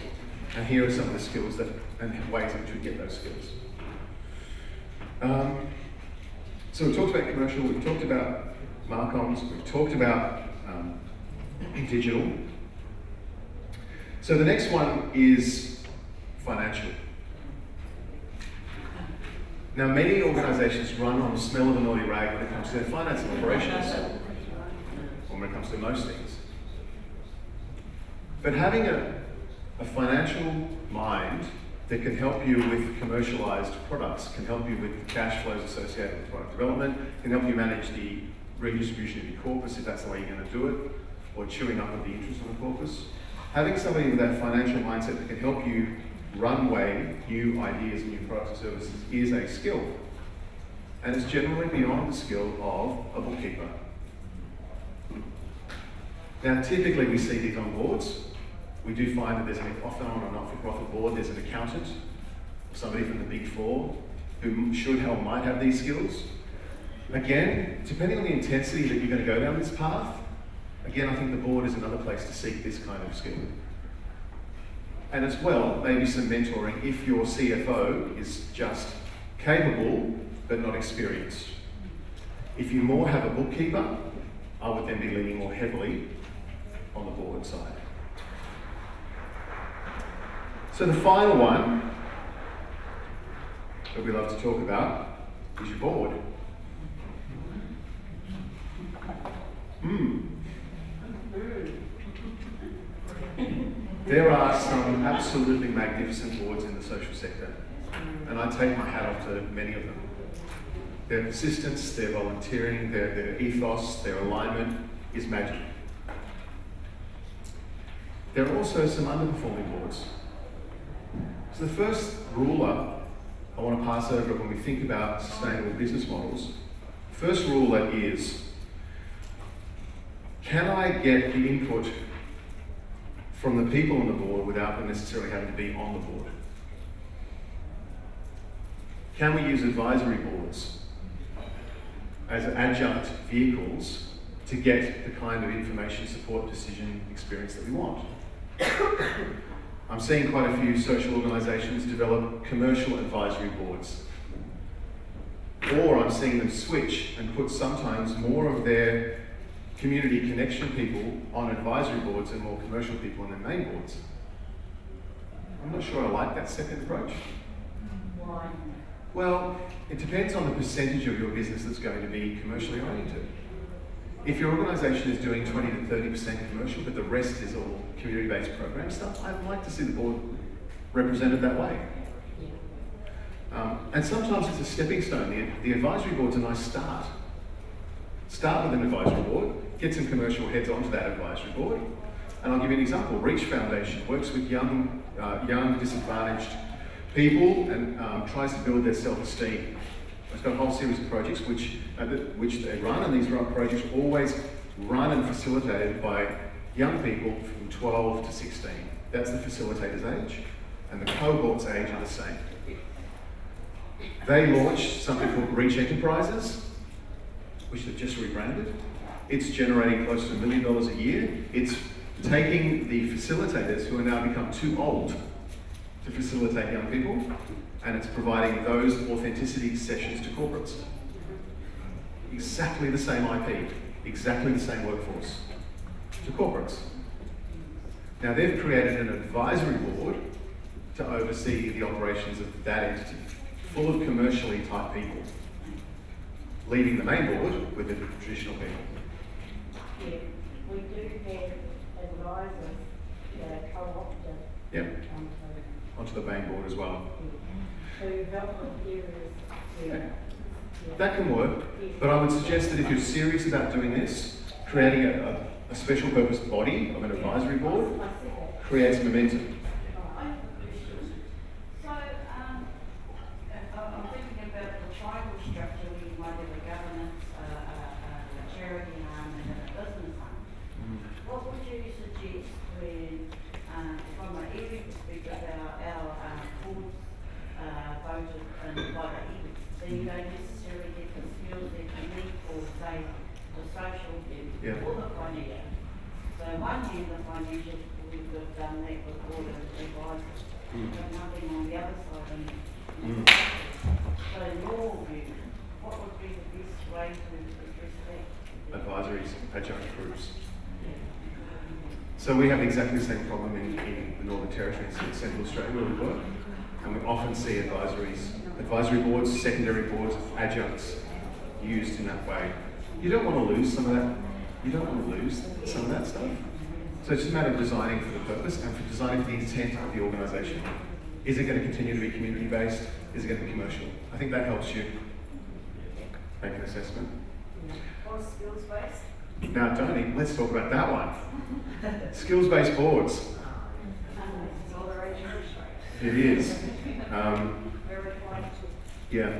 And here are some of the skills and ways in which we get those skills. So we've talked about commercial, we've talked about marcoms, we've talked about digital. So the next one is financial. Now, many organisations run on the smell of an oily rag when it comes to their finance and operations, or when it comes to most things. But having a financial mind that can help you with commercialised products, can help you with the cash flows associated with product development, can help you manage the redistribution of your corpus if that's the way you're going to do it, or chewing up of the interest on the corpus. Having somebody with that financial mindset that can help you runway new ideas and new products and services is a skill. And it's generally beyond the skill of a bookkeeper. Now, typically we see these on boards. We do find that there's often on a not-for-profit board, there's an accountant, or somebody from the Big Four, who should or might have these skills. Again, depending on the intensity that you're going to go down this path, again, I think the board is another place to seek this kind of skill. And as well, maybe some mentoring if your CFO is just capable, but not experienced. If you more have a bookkeeper, I would then be leaning more heavily on the board side. So the final one that we love to talk about is your board. There are some absolutely magnificent boards in the social sector, and I take my hat off to many of them. Their persistence, their volunteering, their ethos, their alignment is magic. There are also some underperforming boards. So the first ruler I want to pass over when we think about sustainable business models, first ruler is, can I get the input from the people on the board without them necessarily having to be on the board? Can we use advisory boards as adjunct vehicles to get the kind of information, support, decision experience that we want? I'm seeing quite a few social organisations develop commercial advisory boards. Or I'm seeing them switch and put sometimes more of their community connection people on advisory boards and more commercial people on their main boards. I'm not sure I like that second approach. Why? Well, it depends on the percentage of your business that's going to be commercially oriented. If your organisation is doing 20 to 30% commercial, but the rest is all community-based program stuff, I'd like to see the board represented that way. And sometimes it's a stepping stone. The advisory board's a nice start. Start with an advisory board, get some commercial heads onto that advisory board, and I'll give you an example. Reach Foundation works with young disadvantaged people and tries to build their self-esteem. It's got a whole series of projects which they run, and these projects are always run and facilitated by young people from 12 to 16. That's the facilitator's age, and the cohort's age are the same. They launched something called Reach Enterprises, which they've just rebranded. It's generating close to $1 million a year. It's taking the facilitators who are now become too old to facilitate young people, and it's providing those authenticity sessions to corporates. exactly the same IP, exactly the same workforce to corporates. Now they've created an advisory board to oversee the operations of that entity, full of commercially type people, leaving the main board with the traditional people. Yeah, we do have advisors that are co-opted. Yep. Onto the main board as well. To help with areas where. That can work, but I would suggest that if you're serious about doing this, creating a special purpose body of an advisory board I see that. creates momentum. So, I'm thinking about the tribal structure, we might have a governance, a charity arm and then a business arm. What would you suggest when, from an area perspective, our boards voted in by the area? So you don't necessarily get the skills that you need for, say, the social Yeah. or the financial. So one hand, the financial, we've done that with all the advisors, but nothing on the other side. So in your view, what would be the best way to address that? Advisories, adjunct groups. So we have exactly the same problem in the Northern Territory and Central Australia where we work. And we often see advisory boards, secondary boards, adjuncts used in that way. You don't want to lose some of that. You don't want to lose some of that stuff. So it's just a matter of designing for the purpose and for designing for the intent of the organisation. Is it going to continue to be community-based? Is it going to be commercial? I think that helps you make an assessment. Or skills-based? Now, Tony, let's talk about that one. Skills-based boards. It's all the rage. It is. Very quiet. Yeah.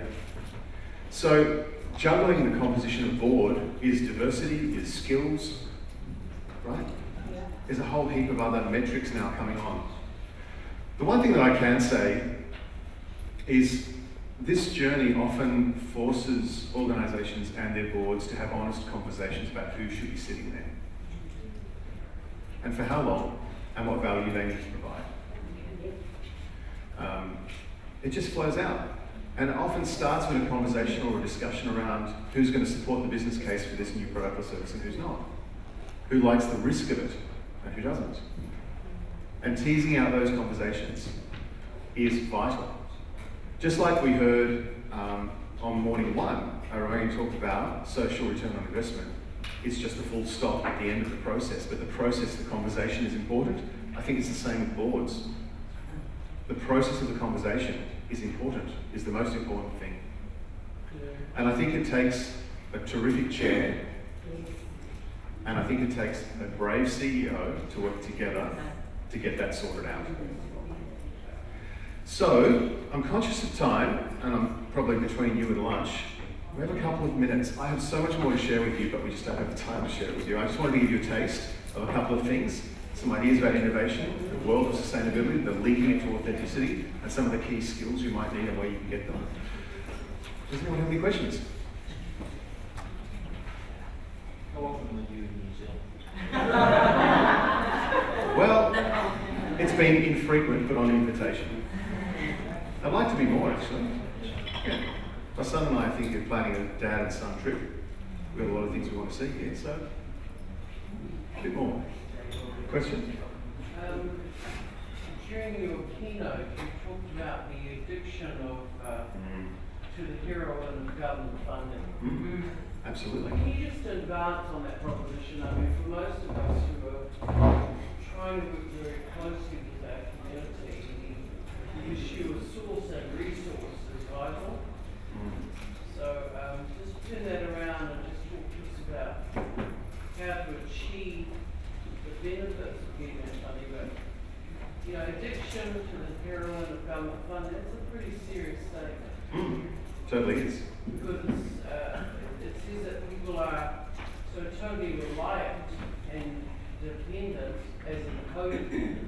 So juggling the composition of board is diversity, is skills, right? There's a whole heap of other metrics now coming on. The one thing that I can say is this journey often forces organisations and their boards to have honest conversations about who should be sitting there and for how long and what value they need to provide. It just flows out. And it often starts with a conversation or a discussion around who's going to support the business case for this new product or service and who's not. Who likes the risk of it and who doesn't. And teasing out those conversations is vital. Just like we heard on morning one, Rowan talked about social return on investment. It's just a full stop at the end of the process, but the process, the conversation is important. I think it's the same with boards. The process of the conversation is important, is the most important thing. And I think it takes a terrific chair, and I think it takes a brave CEO to work together to get that sorted out. So, I'm conscious of time, and I'm probably between you and lunch. We have a couple of minutes. I have so much more to share with you, but we just don't have the time to share it with you. I just wanted to give you a taste of a couple of things, some ideas about innovation, the world of sustainability, the linking it to authenticity, and some of the key skills you might need and where you can get them. Does anyone have any questions? How often are you in New Zealand? Well, it's been infrequent, but on invitation. I'd like to be more, actually. Yeah. My son and I think are planning a dad and son trip. We've got a lot of things we want to see here, so a bit more. Question? During your keynote, you talked about the addiction of to the heroin of government funding. Absolutely. Can you just advance on that proposition? I mean, for most of us who are trying to work very closely with our community, the issue of source and resource is vital. So just turn that around and just talk to us about how to achieve the benefits of getting that funding. But, you know, addiction to the heroin of government funding, that's a pretty serious statement. Totally is. Because it says that people are so totally reliant and dependent as in codependent.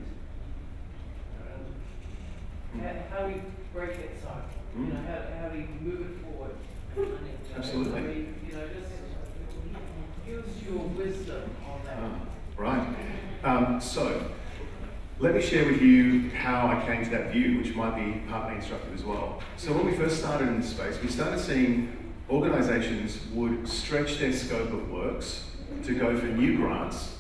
How do you break that cycle? You know, how do you move it forward? Absolutely. I mean, you know, just give us your wisdom on that. Right. So, let me share with you how I came to that view, which might be partly instructive as well. So when we first started in this space, we started seeing organisations would stretch their scope of works to go for new grants,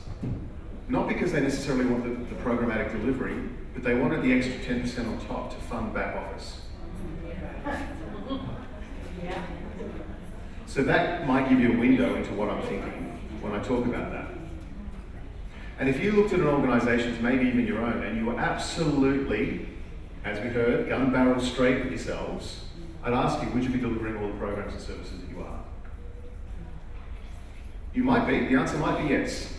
not because they necessarily want the programmatic delivery, but they wanted the extra 10% on top to fund back office. So that might give you a window into what I'm thinking when I talk about that. And if you looked at an organisation's, maybe even your own, and you were absolutely, as we heard, gun barrel straight with yourselves, I'd ask you, would you be delivering all the programs and services that you are? You might be. The answer might be yes.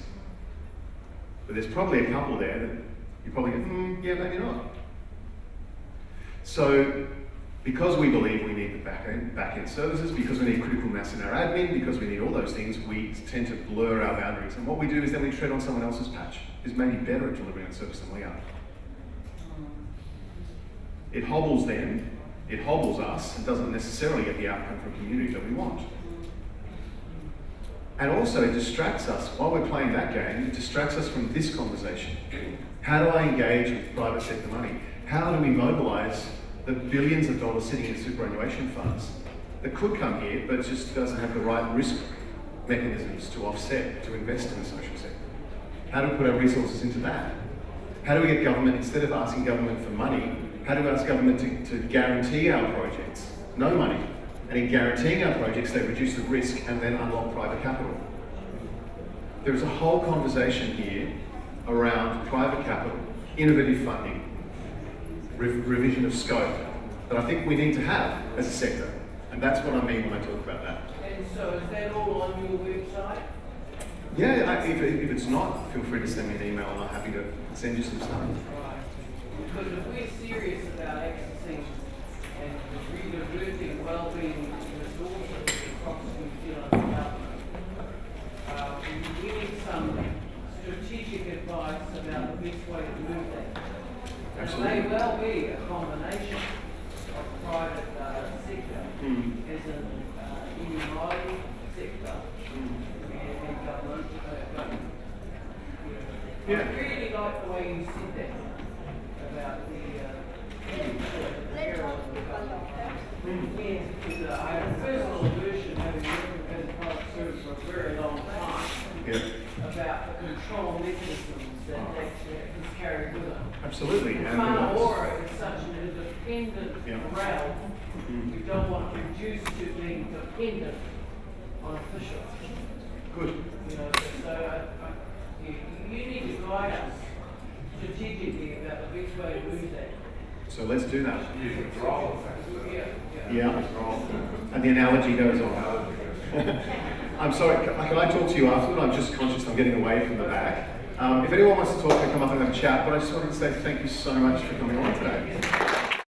But there's probably a couple there that you probably go, yeah, maybe not. So, because we believe we need the back-end services, because we need critical mass in our admin, because we need all those things, we tend to blur our boundaries. And what we do is then we tread on someone else's patch, who's maybe better at delivering a service than we are. It hobbles them, it hobbles us, and doesn't necessarily get the outcome from community that we want. And also it distracts us, while we're playing that game, it distracts us from this conversation. How do I engage with private sector money? How do we mobilise the billions of dollars sitting in superannuation funds that could come here, but just doesn't have the right risk mechanisms to offset, to invest in the social sector? How do we put our resources into that? How do we get government, instead of asking government for money, how do we ask government to guarantee our projects? No money. And in guaranteeing our projects, they reduce the risk and then unlock private capital. There is a whole conversation here around private capital, innovative funding, revision of scope, that I think we need to have as a sector. And that's what I mean when I talk about that. And so is that all on your website? Yeah, if it's not, feel free to send me an email and I'm happy to send you some stuff. Right. Because if we're serious about accessing and reverting well-being resources across New Zealand government, we need some strategic advice about the best way to move that. Absolutely. It may well be a combination of private sector as an EMI sector and government. Yeah. I really like the way you said that about the perils of the government. Yes, because I have a personal aversion, having worked as a public service for a very long time, about the control mechanisms that is carried with it. Absolutely. Aura is such an independent realm. You don't want to reduce to being dependent on officials. Good. You know, so you need to guide us strategically about the best way to move that. So let's do that. Yeah. Yeah. And the analogy goes on. I'm sorry, can I talk to you afterward? I'm just conscious I'm getting away from the back. If anyone wants to talk, they come up and have a chat, but I just wanted to say thank you so much for coming on today.